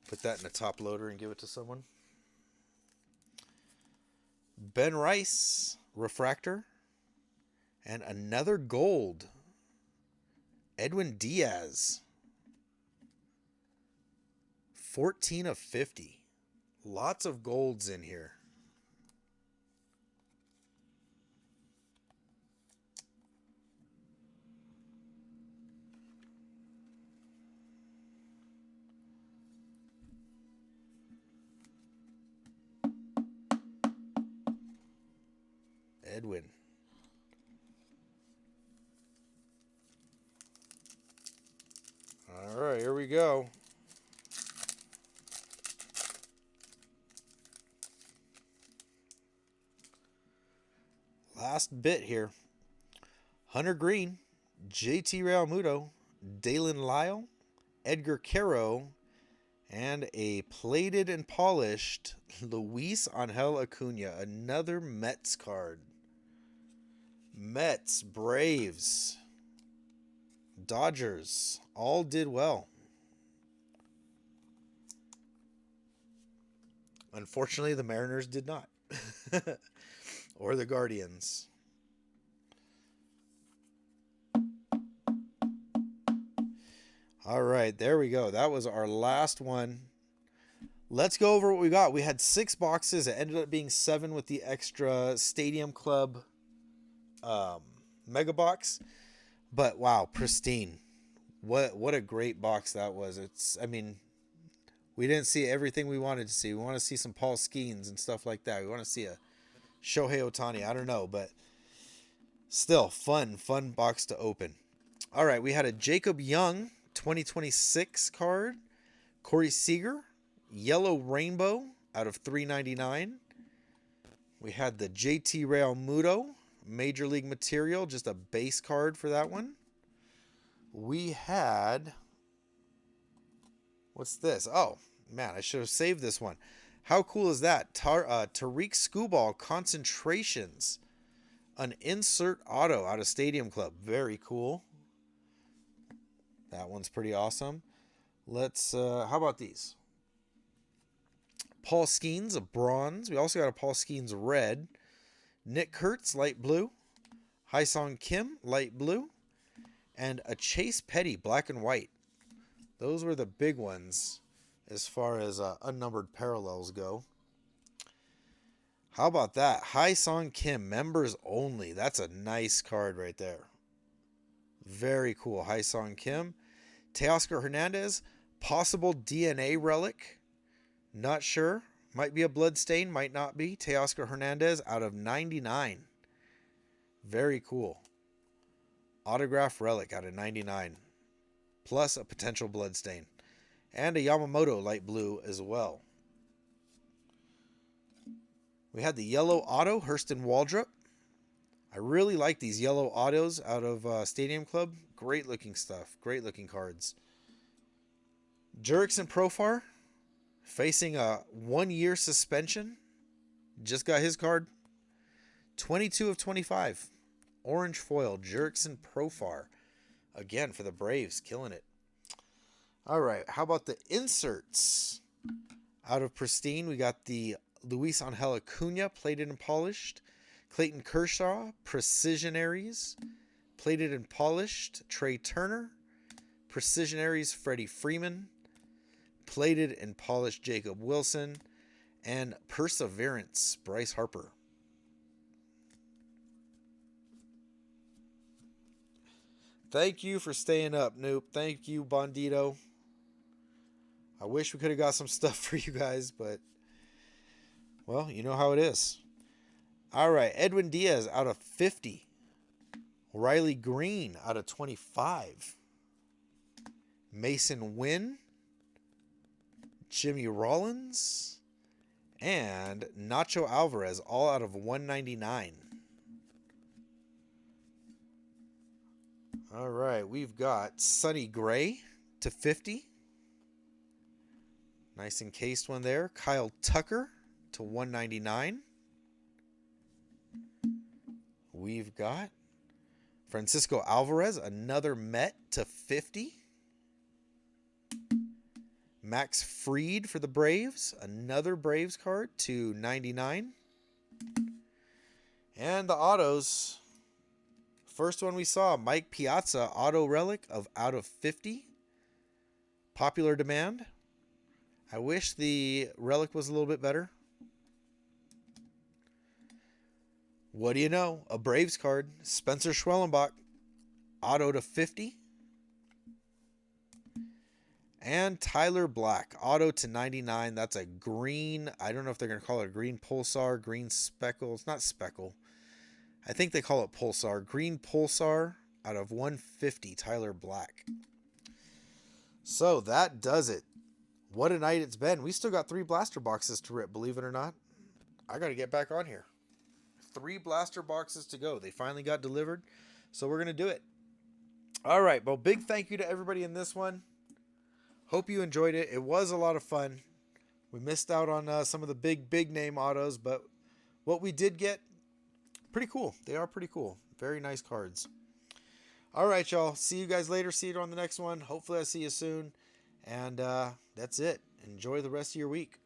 Put that in a top loader and give it to someone. Ben Rice, refractor. And another gold. Edwin Diaz. 14 of 50. Lots of golds in here. Edwin. All right, here we go. Last bit here. Hunter Green, JT Realmuto, Dalen Lyle, Edgar Caro, and a plated and polished Luis Angel Acuna. Another Mets card. Mets, Braves, Dodgers, all did well. Unfortunately, the Mariners did not. Or the Guardians. All right, there we go. That was our last one. Let's go over what we got. We had 6 boxes. It ended up being 7 with the extra Stadium Club um, mega box. But wow, Pristine. What a great box that was. I mean, we didn't see everything we wanted to see. We want to see some Paul Skeens and stuff like that. We want to see a Shohei Ohtani. I don't know, but still fun box to open. All right, we had a Jacob Young 2026 card, Corey Seager, Yellow Rainbow out of 399. We had the JT Realmuto Major League Material, just a base card for that one. We had, what's this? Oh, man, I should have saved this one. How cool is that? Tariq Skubal Concentrations, an insert auto out of Stadium Club. Very cool. That one's pretty awesome. Let's, how about these? Paul Skeens, a bronze. We also got a Paul Skeens red. Nick Kurtz, light blue. Hyesung Kim, light blue. And a Chase Petty, black and white. Those were the big ones as far as unnumbered parallels go. How about that? Hyesung Kim, members only. That's a nice card right there. Very cool. Hyesung Kim. Teoscar Hernandez, possible DNA relic. Not sure. Might be a blood stain, might not be. Teoscar Hernandez out of 99. Very cool. Autograph relic out of 99. Plus a potential blood stain. And a Yamamoto light blue as well. We had the yellow auto, Hurston Waldrop. I really like these yellow autos out of Stadium Club. Great looking stuff. Great looking cards. Jurickson Profar, facing a 1-year suspension. Just got his card. 22 of 25. Orange foil, Jurickson Profar. Again, for the Braves, killing it. All right, how about the inserts? Out of Pristine, we got the Luis Angel Acuna, plated and polished. Clayton Kershaw, Precisionaries, plated and polished. Trey Turner, Precisionaries, Freddie Freeman, plated and polished. Jacob Wilson, and Perseverance, Bryce Harper. Thank you for staying up, Noop. Thank you, Bondito. I wish we could have got some stuff for you guys, but, well, you know how it is. All right, Edwin Diaz out of 50. Riley Green out of 25. Mason Wynn. Jimmy Rollins. And Nacho Alvarez, all out of 199. All right, we've got Sonny Gray to 50. Nice encased one there. Kyle Tucker to 199. We've got Francisco Alvarez, another Met to 50. Max Fried for the Braves, another Braves card to 99. And the autos. First one we saw, Mike Piazza, auto relic of out of 50. Popular demand. I wish the relic was a little bit better. What do you know? A Braves card. Spencer Schwellenbach, auto to 50. And Tyler Black, auto to 99. That's a green. I don't know if they're going to call it a green Pulsar, green Speckle. It's not Speckle. I think they call it Pulsar. Green Pulsar out of 150, Tyler Black. So that does it. What a night it's been. We still got 3 blaster boxes to rip, believe it or not. I got to get back on here. 3 blaster boxes to go. They finally got delivered, so we're going to do it. All right, well, big thank you to everybody in this one. Hope you enjoyed it. It was a lot of fun. We missed out on some of the big name autos, but what we did get, pretty cool. They are pretty cool. Very nice cards. All right, y'all. See you guys later. See you on the next one. Hopefully I see you soon. And that's it. Enjoy the rest of your week.